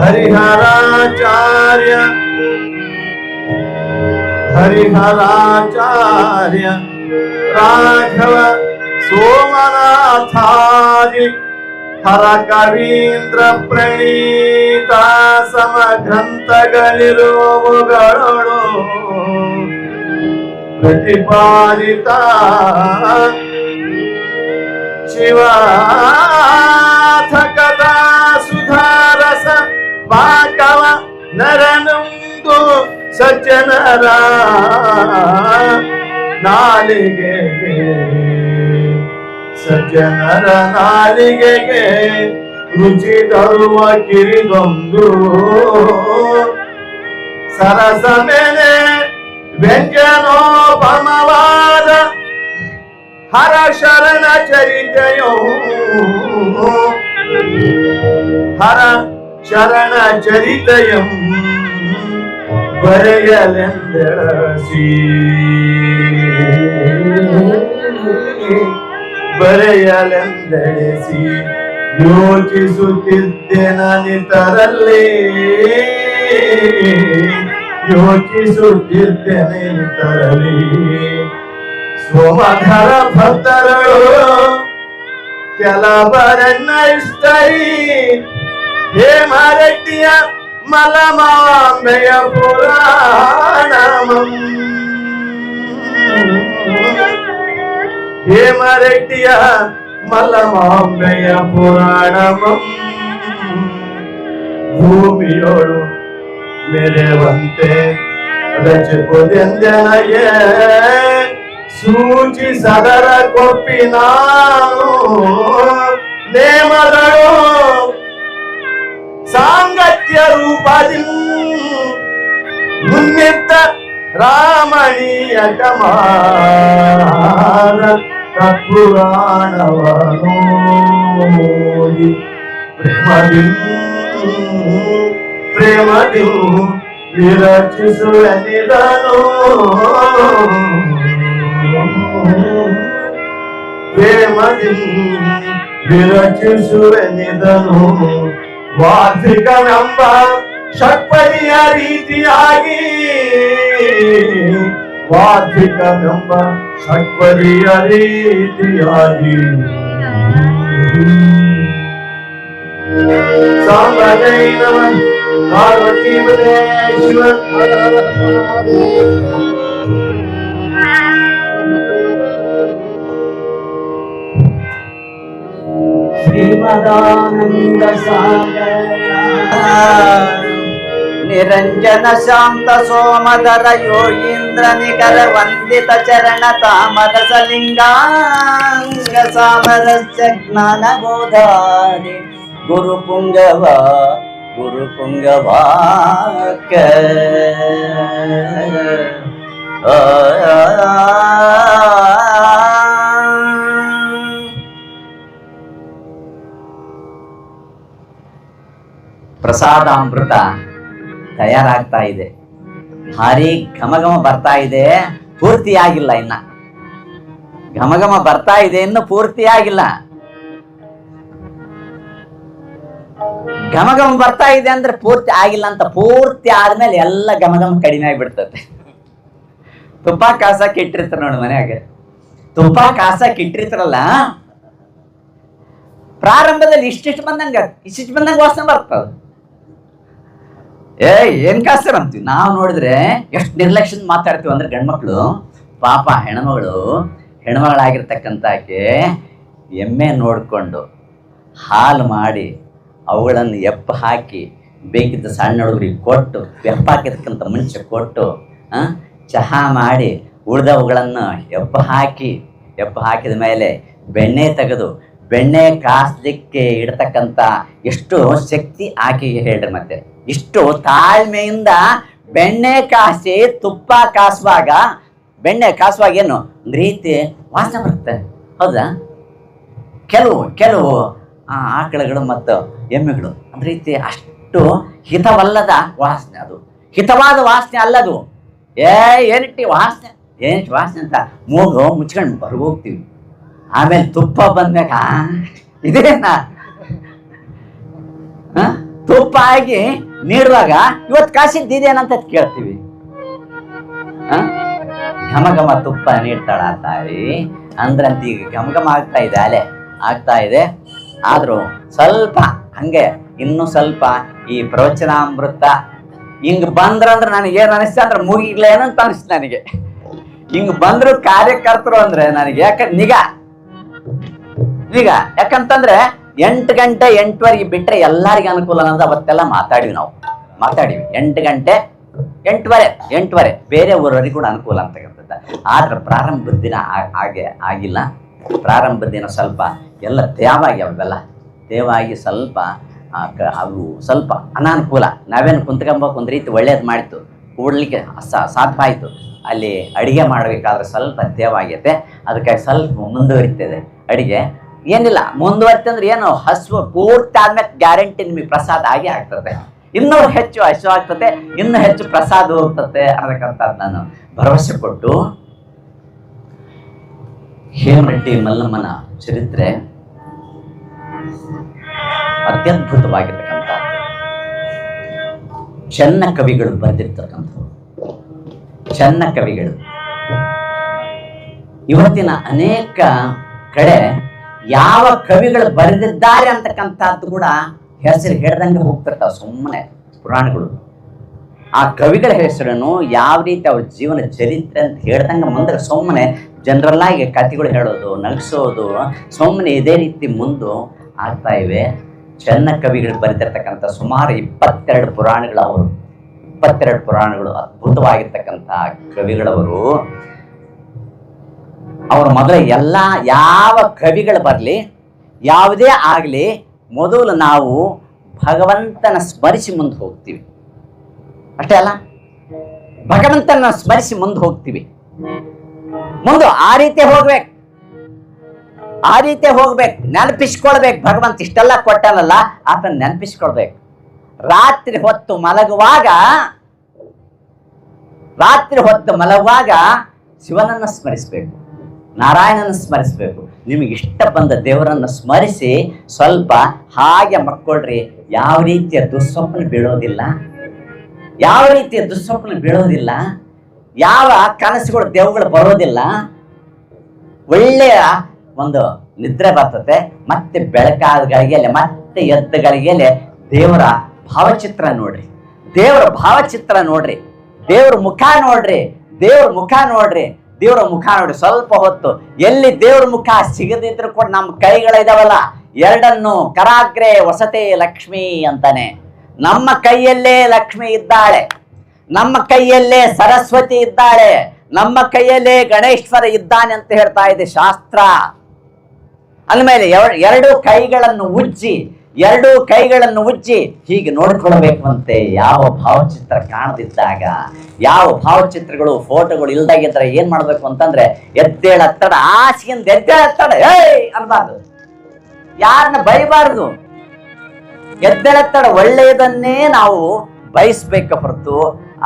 ಹರಿಹರಾಚಾರ್ಯ ರಾಘವ ಸೋಮನಾಥಾದಿ ಹರ ಕವೀಂದ್ರ ಪ್ರಣೀತ ಸಮಗ್ರಂಥಗಳಿರುವುಗಳು ಪ್ರತಿಪಾದಿತ ಶಿವಾಥ ಕಥಾ ಸುಧಾರಸ ಪಾಕವ ನರನುಂದು ಸಜ್ಜನರ ನಾಲಿಗೆಗೆ ರುಚಿ ತರುವ ಕಿರಿದೊಂದು ಸರಸ ಮೇಲೆ ವ್ಯಂಜನೋಪಮವಾದ ಹರ ಶರಣ ಚರಿತಯಂ ಬರೆಯಲೆಂದೆಳಸಿ ಯೋಚಿಸುತ್ತಿದ್ದೆನ ನಿತರಲ್ಲಿ ಸೋಮಧರ ಭಕ್ತರು ಕೆಲವರನ್ನ ಇಷ್ಟರಿ ಹೇಮರೆಡ್ಡಿಯ ಮಲಮಾಂಬೆಯ ಪುರಾಣಮಂ ಹೇಮರೆಡ್ಡಿಯ ಮಲಮಾಂಬೆಯ ಪುರಾಣಮಂ ಭೂಮಿಯೋಳು ಮೆರೆವಂತೆ ರಚಿಪುದೆಂದೆನಗೆ ಸೂಚಿ ಸದರ ಕೊಪ್ಪಿ ನಾನು ನೇಮಗಳು ಸಾಂಗತ್ಯ ರೂಪದಿ ಮುನ್ನಿದ್ದ ರಾಮಣೀಯ ಕಮಾರ ಪುರಾಣವನೋದಿ ಪ್ರೇಮದಿ ವಿರಚಿಸುವ ನಿಧನು ಪ್ರೇಮದಿ ವಿರಚಿಸುವ ನಿಧನು ವಾರ್ಧಿಕವೆಂಬ ಷಟ್ಪದಿಯ ರೀತಿಯಾಗಿ ಸಾಂಬಜೈ ನಮಃ ಪಾರ್ವತಿ ಪದೇ ಶಿವ ಶ್ರೀಮದಾನಂದ ಸಾಗರ ನಿರಂಜನ ಶಾಂತ ಸೋಮಧರ ಯೋಗೀಂದ್ರ ನಿಖರ ವಂದಿತ ಚರಣ ತಾಮರಸ ಲಿಂಗಾಂಗ ಸಾಮರಸ್ಯ ಜ್ಞಾನ ಬೋಧಾನಿ ಗುರು ಪುಂಗವಾಕ ಪ್ರಸಾದಾಮೃತ ತಯಾರಾಗ್ತಾ ಇದೆ. ಭಾರಿ ಘಮಘಮ ಬರ್ತಾ ಇದೆ, ಪೂರ್ತಿಯಾಗಿಲ್ಲ ಇನ್ನ. ಘಮಘಮ ಬರ್ತಾ ಇದೆ, ಇನ್ನು ಪೂರ್ತಿಯಾಗಿಲ್ಲ. ಘಮಘಮ ಬರ್ತಾ ಇದೆ ಅಂದ್ರೆ ಪೂರ್ತಿ ಆಗಿಲ್ಲ ಅಂತ. ಪೂರ್ತಿ ಆದ್ಮೇಲೆ ಎಲ್ಲ ಘಮಘಮ ಕಡಿಮೆ ಆಗಿಬಿಡ್ತದೆ. ತುಪ್ಪ ಕಾಸಕ್ಕೆ ಇಟ್ಟಿರ್ತಾರ ನೋಡಿ ಮನ್ಯಾಗ, ತುಪ್ಪ ಕಾಸಕ್ಕೆ ಇಟ್ಟಿರ್ತಾರಲ್ಲ, ಪ್ರಾರಂಭದಲ್ಲಿ ಇಷ್ಟಿಷ್ಟು ಬಂದಂಗ ವಾಸನೆ ಬರ್ತದ. ಏನ್ ಕಾಸ್ತಾರ ಅಂತೀವಿ ನಾವು. ನೋಡಿದ್ರೆ ಎಷ್ಟು ನಿರ್ಲಕ್ಷ್ಯ ಮಾತಾಡ್ತೀವಿ ಅಂದ್ರೆ ಗಂಡ್ಮಕ್ಳು ಪಾಪ ಹೆಣ್ಮಗಳಾಗಿರ್ತಕ್ಕಂಥ ಆಕೆ ಎಮ್ಮೆ ನೋಡ್ಕೊಂಡು ಹಾಲು ಮಾಡಿ ಅವುಗಳನ್ನು ಎಪ್ಪ ಹಾಕಿ ಬೇಕಿದ್ದ ಸಣ್ಣ ಹುಡುಗರಿಗೆ ಕೊಟ್ಟು, ಎಪ್ಪ ಹಾಕಿರ್ತಕ್ಕಂಥ ಮುಂಚೆ ಕೊಟ್ಟು ಚಹಾ ಮಾಡಿ ಉಳಿದವುಗಳನ್ನು ಎಬ್ಬ ಹಾಕಿದ ಮೇಲೆ ಬೆಣ್ಣೆ ತೆಗೆದು ಬೆಣ್ಣೆ ಕಾಸ್ಲಿಕ್ಕೆ ಇಡ್ತಕ್ಕಂಥ ಎಷ್ಟು ಶಕ್ತಿ ಆಕೆಗೆ ಹೇಳ್ರಿ. ಮತ್ತೆ ಇಷ್ಟು ತಾಳ್ಮೆಯಿಂದ ಬೆಣ್ಣೆ ಕಾಸಿ ತುಪ್ಪ ಕಾಸುವಾಗ, ಬೆಣ್ಣೆ ಕಾಸುವಾಗ ಏನು ಒಂದು ರೀತಿ ವಾಸನೆ ಬರುತ್ತೆ, ಹೌದಾ? ಕೆಲವು ಆಕಳುಗಳು ಮತ್ತು ಎಮ್ಮೆಗಳು ಒಂದು ರೀತಿ ಅಷ್ಟು ಹಿತವಲ್ಲದ ವಾಸನೆ, ಅದು ಹಿತವಾದ ವಾಸನೆ ಅಲ್ಲದು. ಏನಿಟ್ಟು ವಾಸನೆ ಅಂತ ಮೂಗು ಮುಚ್ಕೊಂಡು ಹೊರಗೋಗ್ತೀವಿ. ಆಮೇಲೆ ತುಪ್ಪ ಬಂದ್ಮ್ಯಾಗ ಇದೇನ ತುಪ್ಪ ಆಗಿ ನೀಡುವಾಗ ಇವತ್ತು ಕಾಸಿದ್ದೇನೇನಂತ ಕೇಳ್ತೀವಿ. ಘಮ ತುಪ್ಪ ನೀಡ್ತಾಳ ತಾಯಿ ಅಂದ್ರಂತ ಈಗ ಘಮ ಆಗ್ತಾ ಇದೆ. ಆದ್ರೂ ಸ್ವಲ್ಪ ಹಂಗೆ ಇನ್ನೂ ಸ್ವಲ್ಪ ಈ ಪ್ರವಚನಾಮೃತ ಹಿಂಗ್ ಬಂದ್ರಂದ್ರೆ ನನಗೆ ಏನ್ ಅನಿಸ್ತ ಅಂದ್ರೆ ಮುಗಿಗ್ಲೇನಂತ ಅನಿಸ್ತು ನನಗೆ. ಹಿಂಗ್ ಬಂದ್ರು ಕಾರ್ಯಕರ್ತರು ಅಂದ್ರೆ ನನಗೆ ಯಾಕಂತಂದ್ರೆ 8 ಗಂಟೆ 8:15 ಬಿಟ್ರೆ ಎಲ್ಲರಿಗೂ ಅನುಕೂಲ ಅನ್ನೋದು ಅವತ್ತೆಲ್ಲ ಮಾತಾಡಿವಿ. 8 ಗಂಟೆ 8:15 ಬೇರೆ ಊರವರಿಗೆ ಕೂಡ ಅನುಕೂಲ ಅಂತಕ್ಕಂಥದ್ದು. ಆದ್ರೆ ಪ್ರಾರಂಭದ ದಿನ ಹಾಗೆ ಆಗಿಲ್ಲ. ಪ್ರಾರಂಭದ ದಿನ ಸ್ವಲ್ಪ ಎಲ್ಲ ತೇವಾಗಿ ಸ್ವಲ್ಪ ಅವು ಸ್ವಲ್ಪ ಅನಾನುಕೂಲ. ನಾವೇನು ಕುಂತ್ಕೊಂಬೇಕು ಒಂದು ರೀತಿ ಒಳ್ಳೇದು ಮಾಡಿತ್ತು, ಕೂಡ್ಲಿಕ್ಕೆ ಸಾಧ್ಯ ಆಯಿತು. ಅಲ್ಲಿ ಅಡಿಗೆ ಮಾಡಬೇಕಾದ್ರೆ ಸ್ವಲ್ಪ ತೇವಾಗೈತೆ, ಅದಕ್ಕಾಗಿ ಸ್ವಲ್ಪ ಮುಂದುವರಿತದೆ ಅಡಿಗೆ. ಏನಿಲ್ಲ ಮುಂದುವರಿತಂದ್ರೆ ಏನು ಹಸುವು ಪೂರ್ತಿ ಆದ್ಮೇಲೆ ಗ್ಯಾರಂಟಿ ನಿಮಗೆ ಪ್ರಸಾದ ಆಗಿ ಆಗ್ತದೆ. ಇನ್ನೂ ಹೆಚ್ಚು ಹಸು ಆಗ್ತದೆ, ಇನ್ನೂ ಹೆಚ್ಚು ಪ್ರಸಾದ ಹೋಗ್ತದೆ ಅನ್ನತಕ್ಕಂಥದ್ದು ನಾನು ಭರವಸೆ ಕೊಟ್ಟು, ಹೇಮರೆಡ್ಡಿ ಮಲ್ಲಮ್ಮನ ಚರಿತ್ರೆ ಅತ್ಯದ್ಭುತವಾಗಿರ್ತಕ್ಕಂಥ ಚೆನ್ನ ಕವಿಗಳು ಬರೆದಿರ್ತಕ್ಕಂಥ ಚೆನ್ನ ಕವಿಗಳು ಇವತ್ತಿನ ಅನೇಕ ಕಡೆ ಯಾವ ಕವಿಗಳು ಬರೆದಿದ್ದಾರೆ ಅಂತಕ್ಕಂಥದ್ದು ಕೂಡ ಹೆಸರು ಹೇಳ್ದಂಗೆ ಹೋಗ್ತಿರ್ತಾವ ಸುಮ್ಮನೆ ಪುರಾಣಗಳು. ಆ ಕವಿಗಳ ಹೆಸರನ್ನು ಯಾವ ರೀತಿ ಅವ್ರ ಜೀವನ ಚರಿತ್ರೆ ಅಂತ ಹೇಳ್ದಂಗೆ ಮುಂದೆ ಸುಮ್ಮನೆ ಜನರಲ್ ಆಗಿ ಕಥೆಗಳು ಹೇಳೋದು, ನಗಿಸೋದು ಸುಮ್ಮನೆ ಇದೇ ರೀತಿ ಮುಂದೆ ಆಗ್ತಾ ಇವೆ. ಚೆನ್ನ ಕವಿಗಳು ಬರೆದಿರ್ತಕ್ಕಂಥ ಸುಮಾರು 22 ಪುರಾಣಗಳು ಅದ್ಭುತವಾಗಿರ್ತಕ್ಕಂಥ ಕವಿಗಳವರು. ಅವ್ರ ಮೊದಲ ಯಾವ ಕವಿಗಳು ಬರಲಿ, ಯಾವುದೇ ಆಗಲಿ, ಮೊದಲು ನಾವು ಭಗವಂತನ ಸ್ಮರಿಸಿ ಮುಂದೆ ಹೋಗ್ತೀವಿ. ಅಷ್ಟೇ ಅಲ್ಲ, ಭಗವಂತನ ಸ್ಮರಿಸಿ ಮುಂದೆ ಹೋಗ್ತೀವಿ. ಮುಂದೆ ಆ ರೀತಿ ಹೋಗ್ಬೇಕು, ನೆನಪಿಸ್ಕೊಳ್ಬೇಕು. ಭಗವಂತ ಇಷ್ಟೆಲ್ಲ ಕೊಟ್ಟನಲ್ಲ, ಆತನ ನೆನಪಿಸ್ಕೊಳ್ಬೇಕು. ರಾತ್ರಿ ಹೊತ್ತು ಮಲಗುವಾಗ ಶಿವನನ್ನು ಸ್ಮರಿಸಬೇಕು, ನಾರಾಯಣನ ಸ್ಮರಿಸಬೇಕು. ನಿಮಗೆ ಇಷ್ಟ ಬಂದ ದೇವರನ್ನು ಸ್ಮರಿಸಿ ಸ್ವಲ್ಪ ಹಾಗೆ ಮಕ್ಕೊಳ್ರಿ. ಯಾವ ರೀತಿಯ ದುಸ್ವಪ್ನ ಬೀಳೋದಿಲ್ಲ, ಯಾವ ಕನಸುಗಳು ದೇವಗಳು ಬರೋದಿಲ್ಲ. ಒಳ್ಳೆಯ ಒಂದು ನಿದ್ರೆ ಬರ್ತದೆ. ಮತ್ತೆ ಬೆಳಕಾದ ಗಳಿಗೆಲೆ, ಮತ್ತೆ ಎದ್ದ ಗಳಿಗೆಲೆ ದೇವರ ಭಾವಚಿತ್ರ ನೋಡ್ರಿ, ದೇವರ ಮುಖ ನೋಡ್ರಿ. ಸ್ವಲ್ಪ ಹೊತ್ತು ಎಲ್ಲಿ ದೇವ್ರ ಮುಖ ಸಿಗದಿದ್ರು ಕೂಡ ನಮ್ಮ ಕೈಗಳಿದಾವಲ್ಲ, ಎರಡನ್ನು ಕರಾಗ್ರೆ ವಸತೆ ಲಕ್ಷ್ಮಿ ಅಂತಾನೆ. ನಮ್ಮ ಕೈಯಲ್ಲೇ ಲಕ್ಷ್ಮಿ ಇದ್ದಾಳೆ, ನಮ್ಮ ಕೈಯಲ್ಲೇ ಸರಸ್ವತಿ ಇದ್ದಾಳೆ, ನಮ್ಮ ಕೈಯಲ್ಲೇ ಗಣೇಶ್ವರ ಇದ್ದಾನೆ ಅಂತ ಹೇಳ್ತಾ ಇದೆ ಶಾಸ್ತ್ರ. ಅಂದಮೇಲೆ ಎರಡೂ ಕೈಗಳನ್ನು ಉಜ್ಜಿ ಹೀಗೆ ನೋಡ್ಕೊಳ್ಬೇಕು ಅಂತೆ. ಯಾವ ಭಾವಚಿತ್ರ ಕಾಣದಿದ್ದಾಗ, ಯಾವ ಭಾವಚಿತ್ರಗಳು ಫೋಟೋಗಳು ಇಲ್ದಾಗಿದ್ರೆ ಏನ್ ಮಾಡ್ಬೇಕು ಅಂತಂದ್ರೆ, ಎದ್ದೇಳತ್ತಡ ಆಸೆಯಿಂದ ಎದ್ದೇಳತ್ತಡ ಅನ್ಬಾರ್ದು, ಯಾರನ್ನ ಬೈಬಾರ್ದು. ಎದ್ದೇಳತ್ತಡ ಒಳ್ಳೆಯದನ್ನೇ ನಾವು ಬಯಸ್ಬೇಕು ಹೊರತು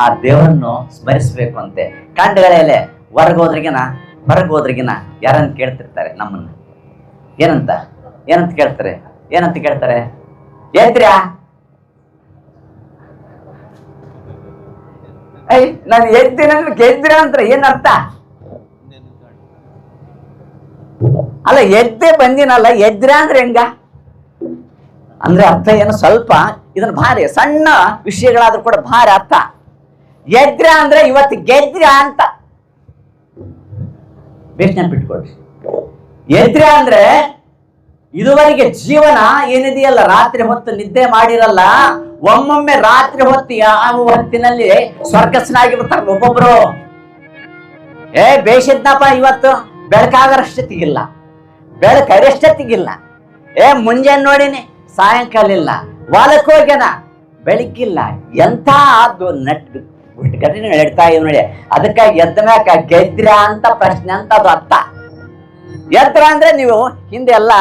ಆ ದೇವರನ್ನು ಸ್ಮರಿಸ್ಬೇಕು ಅಂತೆ. ಕಂಡುಗಳೇ ಹೊರಗೋದ್ರಿಗಿನ ಯಾರನ್ನ ಕೇಳ್ತಿರ್ತಾರೆ ನಮ್ಮನ್ನ, ಏನಂತ ಕೇಳ್ತಾರೆ ಎದ್ರ್ಯಾ? ನಾನು ಗೆದ್ರ ಅಂತ ಏನ್ ಅರ್ಥ? ಅಲ್ಲ, ಎದ್ದೆ ಬಂದಿನಲ್ಲ, ಎದ್ರ ಅಂದ್ರೆ ಹೆಂಗ ಅಂದ್ರೆ ಅರ್ಥ ಏನು? ಸ್ವಲ್ಪ ಇದನ್ನ ಭಾರಿ ಸಣ್ಣ ವಿಷಯಗಳಾದ್ರೂ ಕೂಡ ಭಾರಿ ಅರ್ಥ. ಎದ್ರ ಅಂದ್ರೆ ಇವತ್ತು ಗೆದ್ರ ಅಂತ ನೆನ್ಪಿಟ್ಕೊಳ್ರಿ. ಎದ್ರ ಅಂದ್ರೆ ಇದುವರೆಗೆ ಜೀವನ ಏನಿದೆಯಲ್ಲ, ರಾತ್ರಿ ಹೊತ್ತು ನಿದ್ದೆ ಮಾಡಿರಲ್ಲ, ಒಮ್ಮೊಮ್ಮೆ ರಾತ್ರಿ ಹೊತ್ತು ಯಾವ ಹೊತ್ತಿನಲ್ಲಿ ಸ್ವರ್ಗಸ್ನಾಗಿ ಬರ್ತಾರೆ ಒಬ್ಬೊಬ್ರು. ಬೇಯಿಸಿದ್ನಪ್ಪ ಇವತ್ತು, ಬೆಳಕಾಗರಷ್ಟೊತ್ತಿಗಿಲ್ಲ, ಬೆಳಕರಷ್ಟೊತ್ತಿಗಿಲ್ಲ. ಮುಂಜಾನೆ ನೋಡಿನಿ, ಸಾಯಂಕಾಲ ಇಲ್ಲ. ಹೊಲಕ್ಕೆ ಹೋಗ್ಯಾನ, ಬೆಳಕಿಲ್ಲ. ಎಂಥ ಅದು ಘಟನೆ ಹೇಳ್ತಾ ಇವ್ ನೋಡಿ. ಅದಕ್ಕಾಗಿ ಎದ್ದ ಮ್ಯಾಕ ಗೆದ್ರ ಅಂತ ಪ್ರಶ್ನೆ ಅಂತ ಅದು ಅರ್ಥ. ಎದ್ರ ಅಂದ್ರೆ ನೀವು ಹಿಂದೆ ಎಲ್ಲ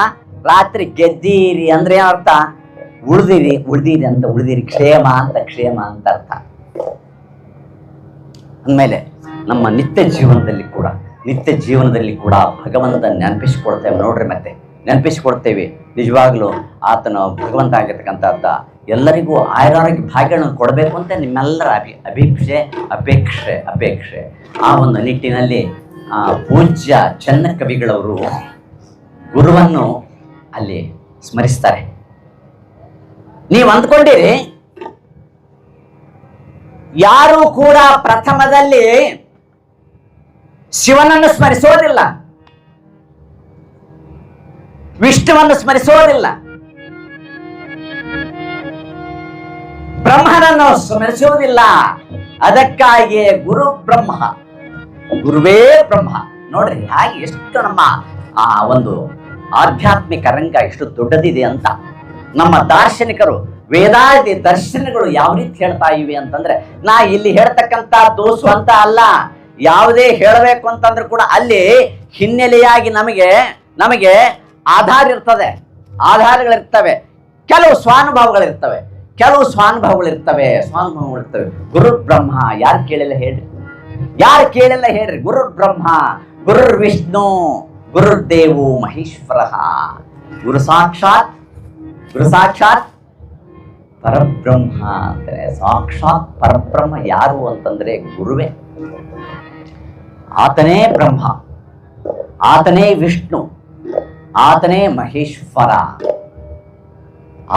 ರಾತ್ರಿ ಗೆದ್ದೀರಿ ಅಂದ್ರೆ ಏನರ್ಥ? ಉಳ್ದಿರಿ ಅಂತ, ಉಳ್ದಿರಿ ಕ್ಷೇಮ ಅಂತ ಅರ್ಥ. ಅಂದಮೇಲೆ ನಮ್ಮ ನಿತ್ಯ ಜೀವನದಲ್ಲಿ ಕೂಡ ಭಗವಂತ ನೆನಪಿಸಿಕೊಡ್ತೇವೆ ನೋಡ್ರಿ. ಮತ್ತೆ ನೆನಪಿಸಿಕೊಡ್ತೇವೆ. ನಿಜವಾಗ್ಲೂ ಆತನ ಭಗವಂತ ಆಗಿರ್ತಕ್ಕಂಥದ್ದ ಎಲ್ಲರಿಗೂ ಆಯುರಾರೋಗ್ಯ ಭಾಗ್ಯಗಳನ್ನು ಕೊಡಬೇಕು ಅಂತ ನಿಮ್ಮೆಲ್ಲರ ಅಪೇಕ್ಷೆ. ಆ ಒಂದು ನಿಟ್ಟಿನಲ್ಲಿ ಪೂಜ್ಯ ಚೆನ್ನ ಕವಿಗಳವರು ಗುರುವನ್ನು ಅಲ್ಲಿ ಸ್ಮರಿಸ್ತಾರೆ. ನೀವು ಅಂದ್ಕೊಂಡಿರಿ ಯಾರು ಕೂಡ ಪ್ರಥಮದಲ್ಲಿ ಶಿವನನ್ನು ಸ್ಮರಿಸೋದಿಲ್ಲ, ವಿಷ್ಣುವನ್ನು ಸ್ಮರಿಸೋದಿಲ್ಲ, ಬ್ರಹ್ಮನನ್ನು ಸ್ಮರಿಸುವುದಿಲ್ಲ. ಅದಕ್ಕಾಗಿಯೇ ಗುರುವೇ ಬ್ರಹ್ಮ. ನೋಡ್ರಿ ಹಾಗೆ ಎಷ್ಟು ನಮ್ಮ ಒಂದು ಆಧ್ಯಾತ್ಮಿಕ ರಂಗ ಎಷ್ಟು ದೊಡ್ಡದಿದೆ ಅಂತ. ನಮ್ಮ ದಾರ್ಶನಿಕರು ವೇದಾದಿ ದರ್ಶನಗಳು ಯಾವ ರೀತಿ ಹೇಳ್ತಾ ಇವೆ ಅಂತಂದ್ರೆ, ನಾ ಇಲ್ಲಿ ಹೇಳ್ತಕ್ಕಂಥದ್ದು ಸ್ವಂತ ಅಲ್ಲ. ಯಾವುದೇ ಹೇಳಬೇಕು ಅಂತಂದ್ರೆ ಕೂಡ ಅಲ್ಲಿ ಹಿನ್ನೆಲೆಯಾಗಿ ನಮಗೆ ಆಧಾರ ಇರ್ತದೆ, ಆಧಾರಗಳಿರ್ತವೆ, ಕೆಲವು ಸ್ವಾನುಭವಗಳಿರ್ತವೆ. ಗುರು ಬ್ರಹ್ಮ ಯಾರು ಕೇಳಿಲ್ಲ ಹೇಳ್ರಿ? ಗುರು ಬ್ರಹ್ಮ, ಗುರುರ್ ವಿಷ್ಣು, ಗುರುರ್ದೇವೋ ಮಹೇಶ್ವರ. ಗುರು ಸಾಕ್ಷಾತ್ ಪರಬ್ರಹ್ಮ ಅಂತಾರೆ. ಸಾಕ್ಷಾತ್ ಪರಬ್ರಹ್ಮ ಯಾರು ಅಂತಂದ್ರೆ ಗುರುವೇ. ಆತನೇ ಬ್ರಹ್ಮ, ಆತನೇ ವಿಷ್ಣು, ಆತನೇ ಮಹೇಶ್ವರ,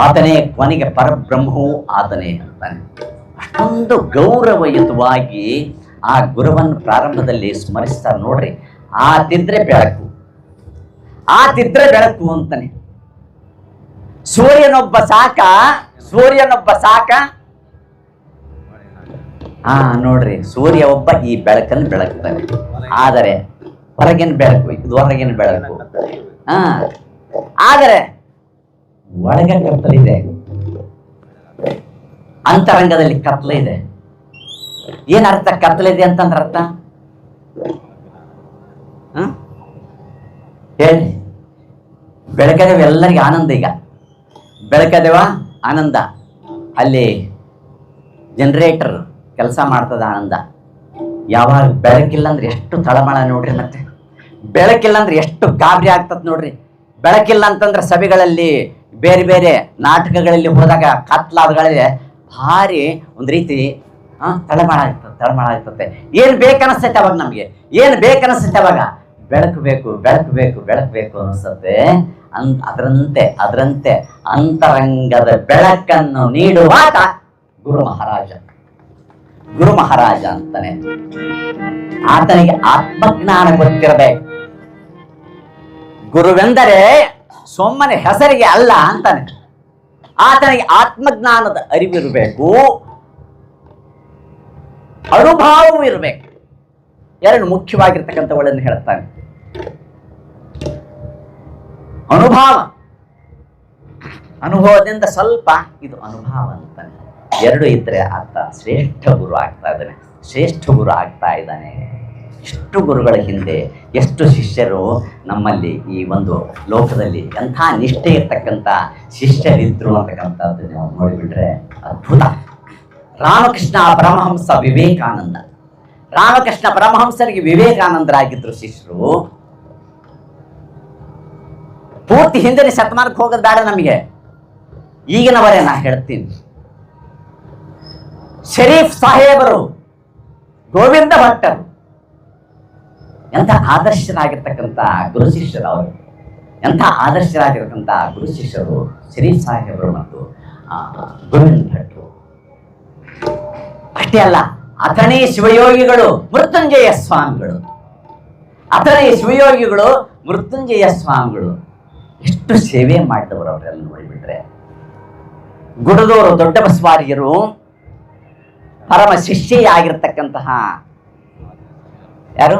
ಆತನೇ ಕೊನೆಗೆ ಪರಬ್ರಹ್ಮವೂ ಆತನೇ ಅಂತಾನೆ. ಅಷ್ಟೊಂದು ಗೌರವಯುತವಾಗಿ ಆ ಗುರುವನ್ನು ಪ್ರಾರಂಭದಲ್ಲಿ ಸ್ಮರಿಸ್ತಾರೆ ನೋಡ್ರಿ. ಆತಿದ್ರೆ ಬೆಳಕು ಅಂತಾನೆ. ಸೂರ್ಯನೊಬ್ಬ ಸಾಕ. ನೋಡ್ರಿ, ಸೂರ್ಯ ಒಬ್ಬ ಈ ಬೆಳಕನ್ನು ಬೆಳಗ್ತಾನೆ. ಆದರೆ ಹೊರಗಿನ ಬೆಳಕು ಆದರೆ ಒಳಗೆ ಕತ್ತಲಿದೆ, ಅಂತರಂಗದಲ್ಲಿ ಕತ್ತಲಿದೆ. ಏನರ್ಥ ಕತ್ತಲಿದೆ ಅಂತಂದ್ರೆ? ಅರ್ಥ ಹೇಳಿ. ಬೆಳಕದೇವ ಎಲ್ಲರಿಗೆ ಆನಂದ. ಈಗ ಬೆಳಕದೇವ ಆನಂದ, ಅಲ್ಲಿ ಜನರೇಟರ್ ಕೆಲಸ ಮಾಡ್ತದ ಆನಂದ. ಯಾವಾಗ ಬೆಳಕಿಲ್ಲ ಅಂದ್ರೆ ಎಷ್ಟು ತಳಮಳ ನೋಡ್ರಿ. ಮತ್ತೆ ಬೆಳಕಿಲ್ಲ ಅಂದ್ರೆ ಎಷ್ಟು ಗಾಬರಿ ಆಗ್ತದ ನೋಡ್ರಿ. ಬೆಳಕಿಲ್ಲ ಅಂತಂದ್ರೆ ಸಭೆಗಳಲ್ಲಿ ಬೇರೆ ಬೇರೆ ನಾಟಕಗಳಲ್ಲಿ ಹೋದಾಗ ಕತ್ಲಾದಗಳಿಗೆ ಭಾರಿ ಒಂದು ರೀತಿ ತಳಮಳ ಆಗ್ತದೆ. ಏನ್ ಬೇಕನ್ನಿಸ್ತೈತೆ ಅವಾಗ, ನಮ್ಗೆ ಏನ್ ಬೇಕನ್ನಿಸ್ತೈತೆ ಅವಾಗ? ಬೆಳಕು ಬೇಕು ಅನಿಸ್ತದೆ. ಅದರಂತೆ ಅಂತರಂಗದ ಬೆಳಕನ್ನು ನೀಡುವಾತ ಗುರು ಮಹಾರಾಜ ಅಂತಾನೆ. ಆತನಿಗೆ ಆತ್ಮಜ್ಞಾನ ಗೊತ್ತಿರಬೇಕು. ಗುರುವೆಂದರೆ ಸೊಮ್ಮನೆ ಹೆಸರಿಗೆ ಅಲ್ಲ ಅಂತಾನೆ. ಆತನಿಗೆ ಆತ್ಮಜ್ಞಾನದ ಅರಿವಿರಬೇಕು, ಅನುಭವವೂ ಇರಬೇಕು. ಎರಡು ಮುಖ್ಯವಾಗಿರ್ತಕ್ಕಂಥವುಗಳನ್ನು ಹೇಳ್ತಾನೆ. ಅನುಭವದಿಂದ ಸ್ವಲ್ಪ ಇದು ಅನುಭವ ಅಂತಾನೆ. ಎರಡು ಇದ್ರೆ ಆತ ಶ್ರೇಷ್ಠ ಗುರು ಆಗ್ತಾ ಇದ್ದಾನೆ. ಎಷ್ಟು ಗುರುಗಳ ಹಿಂದೆ ಎಷ್ಟು ಶಿಷ್ಯರು ನಮ್ಮಲ್ಲಿ ಈ ಒಂದು ಲೋಕದಲ್ಲಿ ಎಂಥ ನಿಷ್ಠೆ ಇರ್ತಕ್ಕಂಥ ಶಿಷ್ಯರಿದ್ರು ಅಂತಕ್ಕಂಥದ್ದು ನಾವು ನೋಡಿಬಿಟ್ರೆ ಅದ್ಭುತ. ರಾಮಕೃಷ್ಣ ಪರಮಹಂಸರಿಗೆ ವಿವೇಕಾನಂದರಾಗಿದ್ರು ಶಿಷ್ಯರು. ಪೂರ್ತಿ ಹಿಂದಿನ ಶತಮಾನಕ್ಕೆ ಹೋಗೋದು ಬೇಡ ನಮಗೆ, ಈಗಿನವರೇ ನಾ ಹೇಳ್ತೀನಿ. ಶರೀಫ್ ಸಾಹೇಬರು, ಗೋವಿಂದ ಭಟ್ಟರು ಎಂಥ ಆದರ್ಶರಾಗಿರ್ತಕ್ಕಂಥ ಗುರು ಶಿಷ್ಯರು. ಅವರು ಎಂಥ ಆದರ್ಶರಾಗಿರ್ತಕ್ಕಂಥ ಗುರು ಶಿಷ್ಯರು ಶರೀಫ್ ಸಾಹೇಬರು ಮತ್ತು ಗೋವಿಂದ ಭಟ್ರು. ಅಷ್ಟೇ ಅಲ್ಲ, ಅಥಣಿ ಶಿವಯೋಗಿಗಳು, ಮೃತ್ಯುಂಜಯ ಸ್ವಾಮಿಗಳು ಎಷ್ಟು ಸೇವೆ ಮಾಡಿದವರು ಅವರೆಲ್ಲ ನೋಡಿಬಿಟ್ರೆ. ಗುಡದವರು ದೊಡ್ಡ ಬಸವಾರಿಯರು ಪರಮ ಶಿಷ್ಯೆಯಾಗಿರ್ತಕ್ಕಂತಹ ಯಾರು?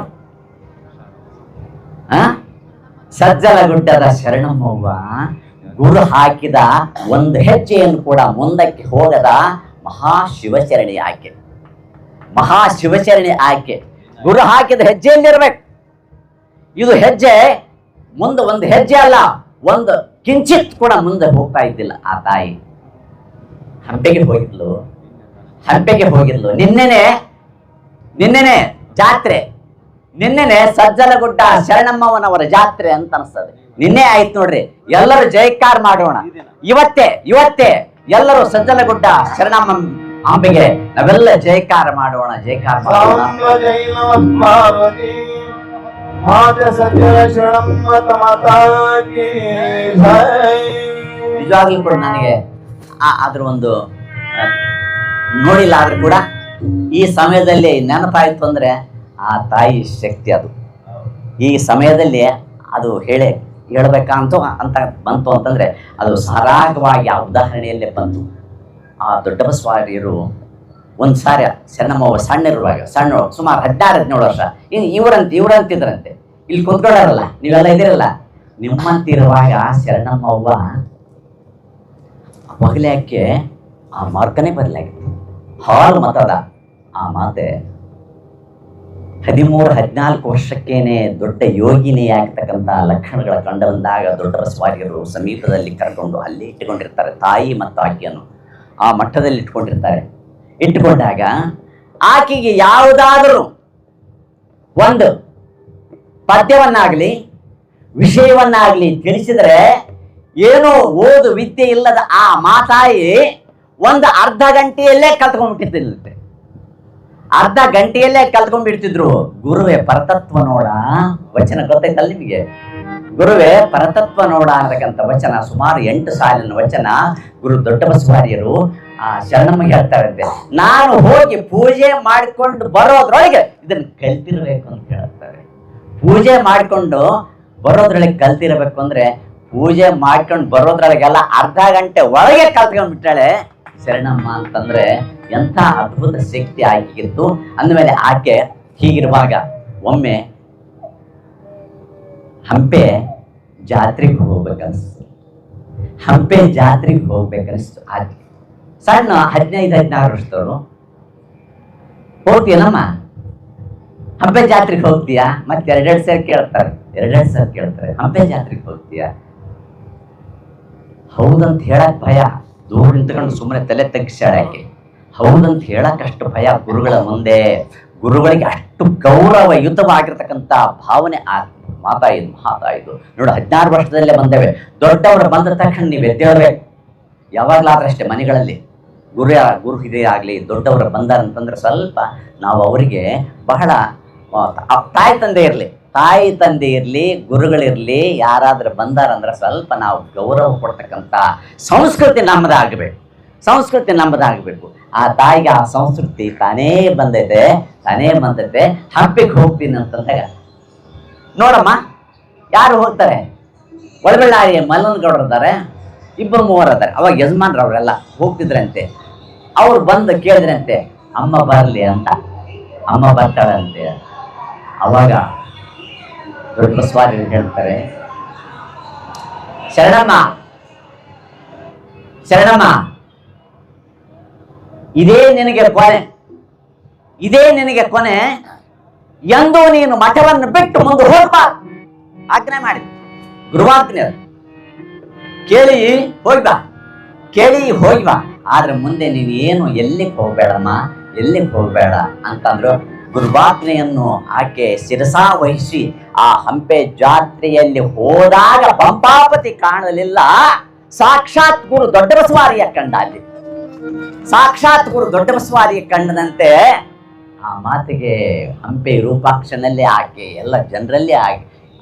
ಸಜ್ಜಲಗುಡ್ಡದ ಶರಣಮ್ಮವ್ವ ಗುರು ಹಾಕಿದ ಒಂದು ಹೆಜ್ಜೆಯನ್ನು ಕೂಡ ಮುಂದಕ್ಕೆ ಹೋಗದ ಮಹಾಶಿವಚರಣಿ ಆಕೆ. ಮಹಾಶಿವಚರಣಿ ಆಕೆ ಗುರು ಹಾಕಿದ ಹೆಜ್ಜೆಯಲ್ಲಿರ್ಬೇಕು. ಇದು ಹೆಜ್ಜೆ ಮುಂದೆ ಒಂದು ಹೆಜ್ಜೆ ಅಲ್ಲ, ಒಂದು ಕಿಂಚಿತ್ ಕೂಡ ಮುಂದೆ ಹೋಗ್ತಾ ಇದ್ದಿಲ್ಲ. ಆ ತಾಯಿ ಹಂಪೆಗೆ ಹೋಗಿದ್ಲು. ನಿನ್ನೆನೆ ಜಾತ್ರೆ, ನಿನ್ನೆನೆ ಸಜ್ಜಲಗುಡ್ಡ ಶರಣಮ್ಮವನವರ ಜಾತ್ರೆ ಅಂತ ಅನಿಸ್ತದೆ. ನಿನ್ನೆ ಆಯ್ತು ನೋಡ್ರಿ. ಎಲ್ಲರೂ ಜಯಕಾರ ಮಾಡೋಣ. ಇವತ್ತೇ ಎಲ್ಲರೂ ಸಜ್ಜಲಗುಡ್ಡ ಶರಣಮ್ಮ ಅಂಬೆಗೆ ನಾವೆಲ್ಲ ಜಯಕಾರ ಮಾಡೋಣ. ನಿಜವಾಗ್ಲೂ ಕೂಡ ನನಗೆ ಅದ್ರ ಒಂದು ನೋಡಿಲ್ಲ, ಆದ್ರೂ ಕೂಡ ಈ ಸಮಯದಲ್ಲಿ ನೆನಪಾಯ್ತು ಅಂದ್ರೆ ಆ ತಾಯಿ ಶಕ್ತಿ ಅದು. ಈ ಸಮಯದಲ್ಲಿ ಅದು ಹೇಳ್ಬೇಕಂತ ಅಂತ ಬಂತು ಅಂತಂದ್ರೆ ಅದು ಸರಾಗವಾಗಿ ಆ ಉದಾಹರಣೆಯಲ್ಲೇ ಬಂತು. ಆ ದೊಡ್ಡ ಬಸವಾರಿಯರು ಒಂದು ಸಾರಿ ಶರಣಮ್ಮವ್ವ ಸಣ್ಣ ಸುಮಾರು 16-17 ವರ್ಷ ಇವ್ರಂತಿದ್ರಂತೆ. ಇಲ್ಲಿ ಕುತ್ಕೊಳ್ಳಾರಲ್ಲ, ನೀವೆಲ್ಲ ಇದಿರಲ್ಲ, ನಿಮ್ಮಂತಿರುವಾಗ ಶರಣಮ್ಮವ್ವ ಮಗಳಕ್ಕೆ ಆ ಮಾರ್ಗನೇ ಬರಲಾಗಿತ್ತು. ಹಾಲ್ ಮತದ ಆ ಮಾತೆ 13-14 ವರ್ಷಕ್ಕೇನೆ ದೊಡ್ಡ ಯೋಗಿನಿ ಆಗ್ತಕ್ಕಂಥ ಲಕ್ಷಣಗಳ ಕಂಡು ಬಂದಾಗ ದೊಡ್ಡ ಬಸವಾರಿಯರು ಸಮೀಪದಲ್ಲಿ ಕರ್ಕೊಂಡು ಅಲ್ಲಿ ಇಟ್ಟುಕೊಂಡಿರ್ತಾರೆ. ತಾಯಿ ಮತ್ತು ಆಕೆಯನ್ನು ಆ ಮಟ್ಟದಲ್ಲಿ ಇಟ್ಟುಕೊಂಡಾಗ ಆಕೆಗೆ ಯಾವುದಾದರೂ ಒಂದು ಪದ್ಯವನ್ನಾಗಲಿ ವಿಷಯವನ್ನಾಗಲಿ ತಿಳಿಸಿದರೆ ಏನೋ ಓದು ವಿದ್ಯೆ ಇಲ್ಲದ ಆ ಮಾತಾಯಿ ಒಂದು ಅರ್ಧ ಗಂಟೆಯಲ್ಲೇ ಕಲ್ತ್ಕೊಂಡ್ಬಿಟ್ಟಿದ್ದಂತೆ. ಅರ್ಧ ಗಂಟೆಯಲ್ಲೇ ಕಲ್ತ್ಕೊಂಡ್ಬಿಡ್ತಿದ್ರು. ಗುರುವೇ ಪರತತ್ವ ನೋಡ ವಚನ ಗೊತ್ತೈತಲ್ಲ ನಿಮಗೆ? ಗುರುವೇ ಪರತತ್ವ ನೋಡ ಅನ್ನತಕ್ಕಂಥ ವಚನ ಸುಮಾರು 8 ಸಾಲಿನ ವಚನ ಗುರು ದೊಡ್ಡ ಬಸವಾರಿಯರು ಆ ಶರಣಮ್ಮಗೆ ಹೇಳ್ತಾರಂತೆ. ನಾನು ಹೋಗಿ ಪೂಜೆ ಮಾಡಿಕೊಂಡು ಬರೋದ್ರೊಳಗೆ ಇದನ್ನು ಕಲ್ತಿರ್ಬೇಕು ಅಂತ ಹೇಳ್ತಾರೆ. ಪೂಜೆ ಮಾಡಿಕೊಂಡು ಬರೋದ್ರೊಳಗೆ ಕಲ್ತಿರ್ಬೇಕು ಅಂದ್ರೆ ಪೂಜೆ ಮಾಡ್ಕೊಂಡು ಬರೋದ್ರೊಳಗೆಲ್ಲ ಅರ್ಧ ಗಂಟೆ ಒಳಗೆ ಕಲ್ತ್ಕೊಂಡ್ ಬಿಟ್ಟಾಳೆ ಶರಣಮ್ಮ ಅಂತಂದ್ರೆ ಎಂಥ ಅದ್ಭುತ ಶಕ್ತಿ ಆಕೆಗಿತ್ತು. ಅಂದಮೇಲೆ ಆಕೆ ಹೀಗಿರುವಾಗ ಒಮ್ಮೆ ಹಂಪೆ ಜಾತ್ರೆಗೆ ಹೋಗ್ಬೇಕನ್ನಿಸ್ತು. ಆಕೆ ಸಣ್ಣ 15-16 ವರ್ಷದವರು. ಹೋಗ್ತೀಯನಮ್ಮ ಹಂಪೆ ಜಾತ್ರೆಗೆ ಹೋಗ್ತೀಯಾ? ಮತ್ತೆ 2 ಸೇರಿ ಕೇಳ್ತಾರೆ. ಹಂಪೆ ಜಾತ್ರೆಗೆ ಹೋಗ್ತೀಯಾ? ಹೌದಂತ ಹೇಳಕ್ ಭಯ. ದೂರ ನಿಂತ್ಕೊಂಡು ಸುಮ್ಮನೆ ತಲೆ ತಗ್ಸಾಡಾಕೆ. ಹೌದಂತ ಹೇಳಕ್ಕಷ್ಟು ಭಯ ಗುರುಗಳ ಮುಂದೆ. ಗುರುಗಳಿಗೆ ಅಷ್ಟು ಗೌರವಯುತವಾಗಿರ್ತಕ್ಕಂಥ ಭಾವನೆ ಮಾತಾಯಿದು ನೋಡು. 16 ವರ್ಷದಲ್ಲೇ ಬಂದೇವೆ. ದೊಡ್ಡವರು ಬಂದ ತಕ್ಷಣ ನೀವು ಎದ್ದೇಳಬೇಕು. ಯಾವಾಗಲಾದ್ರೆ ಅಷ್ಟೇ ಮನೆಗಳಲ್ಲಿ ಗುರು ಹಿರಿಯ ಆಗಲಿ ದೊಡ್ಡವರು ಬಂದಾರಂತಂದ್ರೆ ಸ್ವಲ್ಪ ನಾವು ಅವರಿಗೆ ಬಹಳ ತಾಯಿ ತಂದೆ ಇರಲಿ ಗುರುಗಳಿರಲಿ ಯಾರಾದ್ರೂ ಬಂದಾರಂದ್ರೆ ಸ್ವಲ್ಪ ನಾವು ಗೌರವ ಕೊಡ್ತಕ್ಕಂಥ ಸಂಸ್ಕೃತಿ ನಮ್ಮದಾಗಬೇಕು. ಆ ತಾಯಿಗೆ ಆ ಸಂಸ್ಕೃತಿ ತಾನೇ ಬಂದೈತೆ. ಹಂಪಿಗೆ ಹೋಗ್ತೀನಿ ಅಂತಂದಾಗ ನೋಡಮ್ಮ ಯಾರು ಹೋಗ್ತಾರೆ? ಒಳಬಳ್ಳಾರಿ ಮಲ್ಲನಗೌಡರು ಇದ್ದಾರೆ, 2-3 ಅದಾರೆ. ಅವಾಗ ಯಜಮಾನ್ರವರೆಲ್ಲ ಹೋಗ್ತಿದ್ರಂತೆ. ಅವ್ರು ಬಂದು ಕೇಳಿದ್ರಂತೆ ಅಮ್ಮ ಬರಲಿ ಅಂತ. ಅಮ್ಮ ಬರ್ತಾಳಂತೆ. ಅವಾಗ ದೊಡ್ಡ ಬಸವಾರಿ ಹೇಳ್ತಾರೆ, ಶರಣಮ್ಮ ಇದೇ ನಿನಗೆ ಕೊನೆ. ಎಂದು ನೀನು ಮಠವನ್ನು ಬಿಟ್ಟು ಮುಂದೆ ಹೋಗ್ಬಾ ಆಜ್ಞೆ ಮಾಡಿ. ಗುರುವಾಜ್ಞೆ ಕೇಳಿ ಹೋಗ್ಬಾ. ಆದ್ರೆ ಮುಂದೆ ನೀನು ಏನು ಎಲ್ಲಿಗೆ ಹೋಗ್ಬೇಡ ಅಂತಂದ್ರು. ಗುರುವಾಜ್ಞೆಯನ್ನು ಆಕೆ ಶಿರಸಾ ವಹಿಸಿ ಆ ಹಂಪೆ ಜಾತ್ರೆಯಲ್ಲಿ ಹೋದಾಗ ಪಂಪಾಪತಿ ಕಾಣಲಿಲ್ಲ, ಸಾಕ್ಷಾತ್ ಗುರು ದೊಡ್ಡ ಬಸವಾರಿಯ ಕಂಡ. ಅಲ್ಲಿ ಸಾಕ್ಷಾತ್ ಗುರು ದೊಡ್ಡ ಬಸವಾರಿಯ ಕಂಡನಂತೆ ಆ ಮಾತಿಗೆ ಹಂಪೆ ರೂಪಾಕ್ಷನಲ್ಲಿ ಆಕೆ ಎಲ್ಲ ಜನರಲ್ಲಿ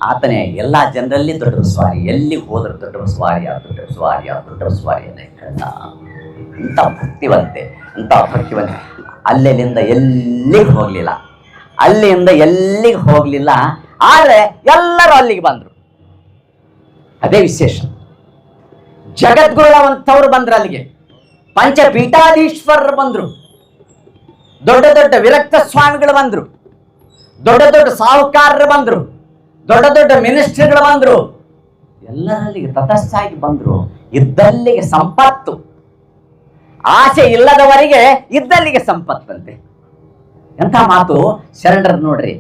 ಆತನೇ ಎಲ್ಲ ಜನರಲ್ಲಿ ದೊಡ್ಡ ಬಸವಾರಿ. ಎಲ್ಲಿ ಹೋದ್ರು ದೊಡ್ಡ ಬಸವಾರಿಯ ಕಂಡ. ಇಂಥ ಭಕ್ತಿವಂತೆ. ಅಲ್ಲಿಂದ ಎಲ್ಲಿಗೆ ಹೋಗ್ಲಿಲ್ಲ. ಆದ್ರೆ ಎಲ್ಲರೂ ಅಲ್ಲಿಗೆ ಬಂದ್ರು. ಅದೇ ವಿಶೇಷ. ಜಗದ್ಗುರುಳವಂತವ್ರು ಬಂದ್ರು ಅಲ್ಲಿಗೆ. ಪಂಚಪೀಠಾಧೀಶ್ವರರು ಬಂದ್ರು. ದೊಡ್ಡ ವಿರಕ್ತ ಸ್ವಾಮಿಗಳು ಬಂದ್ರು. ದೊಡ್ಡ ಸಾಹುಕಾರರು ಬಂದ್ರು. ದೊಡ್ಡ ದೊಡ್ಡ ಮಿನಿಸ್ಟ್ರಿಗಳು ಬಂದ್ರು, ಎಲ್ಲರಲ್ಲಿಗೆ ತಟಸ್ಥಾಗಿ ಬಂದ್ರು. ಇದ್ದಲ್ಲಿಗೆ ಸಂಪತ್ತು, ಆಸೆ ಇಲ್ಲದವರಿಗೆ ಇದ್ದಲ್ಲಿಗೆ ಸಂಪತ್ತಂತೆ. ಎಂಥ ಮಾತು ಶರಣರದ್ದು ನೋಡ್ರಿ.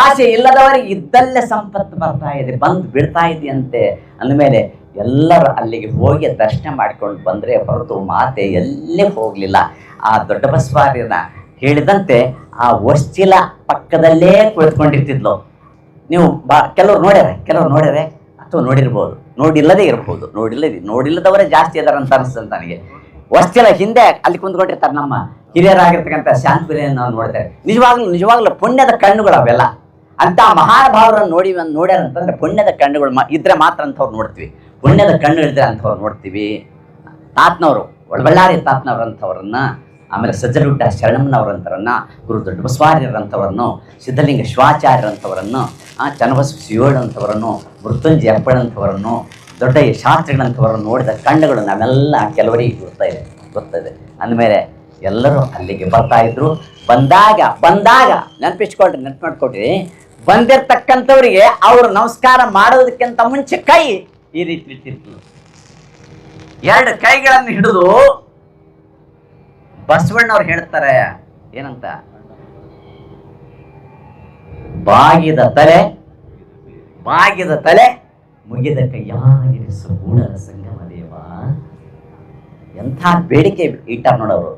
ಆಸೆ ಇಲ್ಲದವರಿಗೆ ಇದ್ದಲ್ಲೇ ಸಂಪತ್ತು ಬರ್ತಾ ಇದೆ, ಬಂದು ಬಿಡ್ತಾ ಇದೆಯಂತೆ ಅಂದಮೇಲೆ ಎಲ್ಲರೂ ಅಲ್ಲಿಗೆ ಹೋಗಿ ದರ್ಶನ ಮಾಡ್ಕೊಂಡು ಬಂದರೆ ಹೊರತು ಮಾತೆ ಎಲ್ಲೇ ಹೋಗಲಿಲ್ಲ. ಆ ದೊಡ್ಡ ಬಸವಾರ್ಯನ ಹೇಳಿದಂತೆ ಆ ವಸ್ತಿಲ ಪಕ್ಕದಲ್ಲೇ ಕುಳಿತುಕೊಂಡಿರ್ತಿದ್ಲು. ನೀವು ಕೆಲವ್ರು ನೋಡ್ಯಾರೆ ಅಥವಾ ನೋಡಿರ್ಬೋದು, ನೋಡಿಲ್ಲದೇ ಇರ್ಬೋದು. ನೋಡಿಲ್ಲದವರೇ ಜಾಸ್ತಿ ಇದಾರೆ ಅಂತ ಅನಿಸ್ತದೆ ನನಗೆ. ವಸ್ತಿಲ ಹಿಂದೆ ಅಲ್ಲಿ ಕುಂತ್ಕೊಂಡಿರ್ತಾರೆ ನಮ್ಮ ಹಿರಿಯರಾಗಿರ್ತಕ್ಕಂಥ ಶಾಂತಪುರಿಯನ್ನು ನಾವು ನೋಡ್ತೇವೆ. ನಿಜವಾಗ್ಲೂ ಪುಣ್ಯದ ಕಣ್ಣುಗಳು ಅವೆಲ್ಲ. ಅಂತ ಮಹಾನುಭಾವರನ್ನು ನೋಡ್ಯಾರಂತಂದ್ರೆ ಪುಣ್ಯದ ಕಣ್ಣುಗಳು ಇದ್ರೆ ಮಾತ್ರ ಅಂಥವ್ರು ನೋಡ್ತೀವಿ. ಪುಣ್ಯದ ಕಣ್ಣು ಇದ್ರೆ ಅಂಥವ್ರು ನೋಡ್ತೀವಿ. ತಾತ್ನವರು, ಒಳಬಳ್ಳಾರಿ ತಾತ್ನವರಂಥವ್ರನ್ನ, ಆಮೇಲೆ ಸಜ್ಜಲಗುಡ್ಡ ಶರಣಮ್ಮನವರಂಥವ್ರನ್ನ, ಗುರು ದೊಡ್ಡ ಬಸವಾರ್ಯರಂಥವ್ರನ್ನು, ಸಿದ್ಧಲಿಂಗ ಶಿವಾಚಾರ್ಯರಂಥವರನ್ನು, ಚನ್ನಬಸವ ಶಿವೋಳಂಥವರನ್ನು, ಮೃತ್ಯುಂಜಯ ಹೆಪ್ಪಳಂಥವರನ್ನು, ದೊಡ್ಡ ಶಾಸ್ತ್ರಿಗಳಂಥವರನ್ನು ನೋಡಿದ ಕಣ್ಣುಗಳು ನಾವೆಲ್ಲ ಕೆಲವರಿಗೆ ಗೊತ್ತಿದೆ ಅಂದಮೇಲೆ ಎಲ್ಲರೂ ಅಲ್ಲಿಗೆ ಬರ್ತಾ ಇದ್ರು. ಬಂದಾಗ ನೆನಪು ಮಾಡ್ಕೊಟ್ರಿ, ಬಂದಿರ್ತಕ್ಕಂಥವ್ರಿಗೆ ಅವರು ನಮಸ್ಕಾರ ಮಾಡೋದಕ್ಕಿಂತ ಮುಂಚೆ ಕೈ ಈ ರೀತಿ ಇಟ್ಟಿರ್ತೀವಿ. 2 ಕೈಗಳನ್ನು ಹಿಡಿದು ಬಸವಣ್ಣವ್ರು ಹೇಳ್ತಾರೆ ಏನಂತ, ಬಾಗಿದ ತಲೆ ಮುಗಿದ ಕೈಯಾಗಿರಿಸು ಗೂಢರ ಸಂಗಮ ದೇವ. ಎಂಥ ಬೇಡಿಕೆ ಇಟ್ಟಾರ ನೋಡವರು.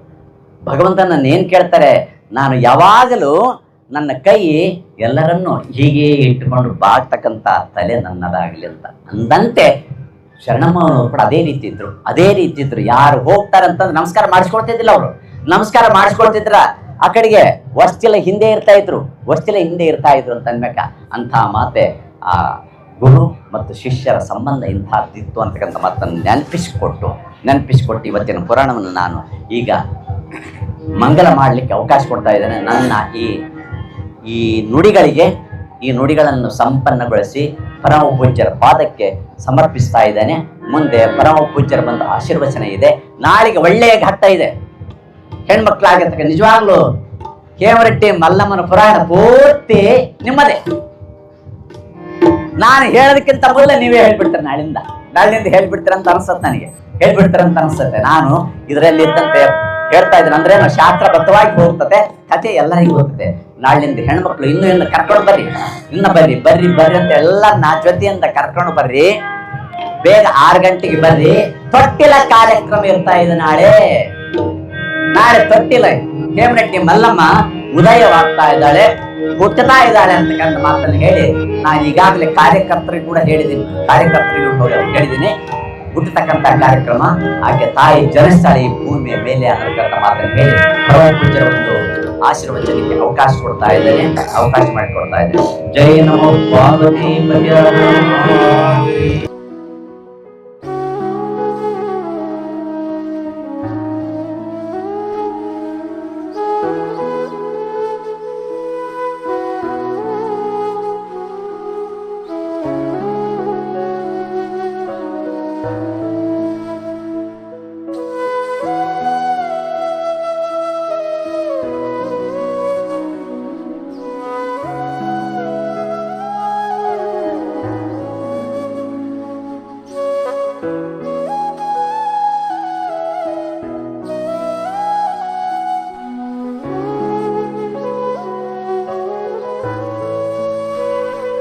ಭಗವಂತನ ಏನ್ ಕೇಳ್ತಾರೆ, ನಾನು ಯಾವಾಗಲೂ ನನ್ನ ಕೈ ಎಲ್ಲರನ್ನೂ ಹೀಗೆ ಇಟ್ಟುಕೊಂಡು ಬಾಗ್ತಕ್ಕಂಥ ತಲೆ ನನ್ನದಾಗಲಿ ಅಂತ ಅಂದಂತೆ ಶರಣಮ್ಮನವರು ಕೂಡ ಅದೇ ರೀತಿ ಇದ್ರು. ಯಾರು ಹೋಗ್ತಾರೆ ಅಂತಂದ್ರೆ ನಮಸ್ಕಾರ ಮಾಡಿಸ್ಕೊಳ್ತಿದ್ದಿಲ್ಲ. ಅವರು ನಮಸ್ಕಾರ ಮಾಡಿಸ್ಕೊಳ್ತಿದ್ರ ಆ ಕಡೆಗೆ ವಸ್ತಿಲ ಹಿಂದೆ ಇರ್ತಾ ಇದ್ರು ಅಂತ ಅನ್ಬೇಕ. ಅಂಥ ಮಾತೆ ಆ ಗುರು ಮತ್ತು ಶಿಷ್ಯರ ಸಂಬಂಧ ಇಂಥದ್ದಿತ್ತು ಅಂತಕ್ಕಂಥ ಮಾತನ್ನು ನೆನಪಿಸಿಕೊಟ್ಟು ಇವತ್ತಿನ ಪುರಾಣವನ್ನು ನಾನು ಈಗ ಮಂಗಲ ಮಾಡಲಿಕ್ಕೆ ಅವಕಾಶ ಕೊಡ್ತಾ ಇದ್ದೇನೆ. ನನ್ನ ಈ ನುಡಿಗಳನ್ನು ಸಂಪನ್ನಗೊಳಿಸಿ ಪರಮ ಪೂಜ್ಯರ ಪಾದಕ್ಕೆ ಸಮರ್ಪಿಸ್ತಾ ಇದ್ದೇನೆ. ಮುಂದೆ ಪರಮ ಪೂಜ್ಯರ ಬಂದ ಆಶೀರ್ವಚನ ಇದೆ. ನಾಳೆಗೆ ಒಳ್ಳೆಯ ಘಟ್ಟ ಇದೆ. ಹೆಣ್ಮಕ್ಳಾಗಿರ್ತಕ್ಕ ನಿಜವಾಗ್ಲೂ ಹೇಮರೆಡ್ಡಿ ಮಲ್ಲಮ್ಮನ ಪುರಾಣ ಪೂರ್ತಿ ನಿಮ್ಮದೇ. ನಾನು ಹೇಳೋದಕ್ಕಿಂತ ಮೊದಲೇ ನೀವೇ ಹೇಳ್ಬಿಡ್ತಾರೆ. ನಾಳಿನಿಂದ ಹೇಳ್ಬಿಡ್ತೀರ ಅಂತ ಅನಿಸುತ್ತೆ. ನಾನು ಇದರಲ್ಲಿ ಇದ್ದಂತೆ ಹೇಳ್ತಾ ಇದ್ದೇನೆ. ಅಂದ್ರೆ ಶಾಸ್ತ್ರಬದ್ಧವಾಗಿ ಹೋಗ್ತದೆ, ಕಥೆ ಎಲ್ಲರಿಗೂ ಹೋಗ್ತದೆ. ನಾಳಿನಿಂದ ಹೆಣ್ಮಕ್ಳು ಇನ್ನು ಕರ್ಕೊಂಡು ಬರ್ರಿ ಅಂತ ಎಲ್ಲ ನಾ ಜೊತೆಯಿಂದ ಕರ್ಕೊಂಡು ಬರ್ರಿ. ಬೇಗ 6 ಗಂಟೆಗೆ ಬರ್ರಿ. ತೊಟ್ಟಿಲ ಕಾರ್ಯಕ್ರಮ ಇರ್ತಾ ಇದೆ ನಾಳೆ ತೊಟ್ಟಿಲ. ಹೇಮರೆಡ್ಡಿ ಮಲ್ಲಮ್ಮ ಉದಯವಾಗ್ತಾ ಇದ್ದಾಳೆ, ಹುಟ್ಟುತ್ತಾ ಇದ್ದಾಳೆ ಅಂತಕ್ಕಂಥ ಮಾತನ್ನು ಹೇಳಿ ನಾನು ಈಗಾಗಲೇ ಕಾರ್ಯಕರ್ತರಿಗೂ ಕೂಡ ಹೇಳಿದ್ದೀನಿ. ಹುಟ್ಟತಕ್ಕಂಥ ಕಾರ್ಯಕ್ರಮ ಆಕೆ ತಾಯಿ ಜನಿಸ್ತಾಳೆ ಈ ಭೂಮಿಯ ಮೇಲೆ ಅನ್ನತಕ್ಕಂಥ ಮಾತನ್ನು ಹೇಳಿ ಪರಮ ಪೂಜ್ಯರ ಒಂದು ಆಶೀರ್ವಚನಕ್ಕೆ ಅವಕಾಶ ಮಾಡಿಕೊಡ್ತಾ ಇದ್ದೇನೆ. ಜೈ ನಮೋ ಪಾರ್ವತಿ.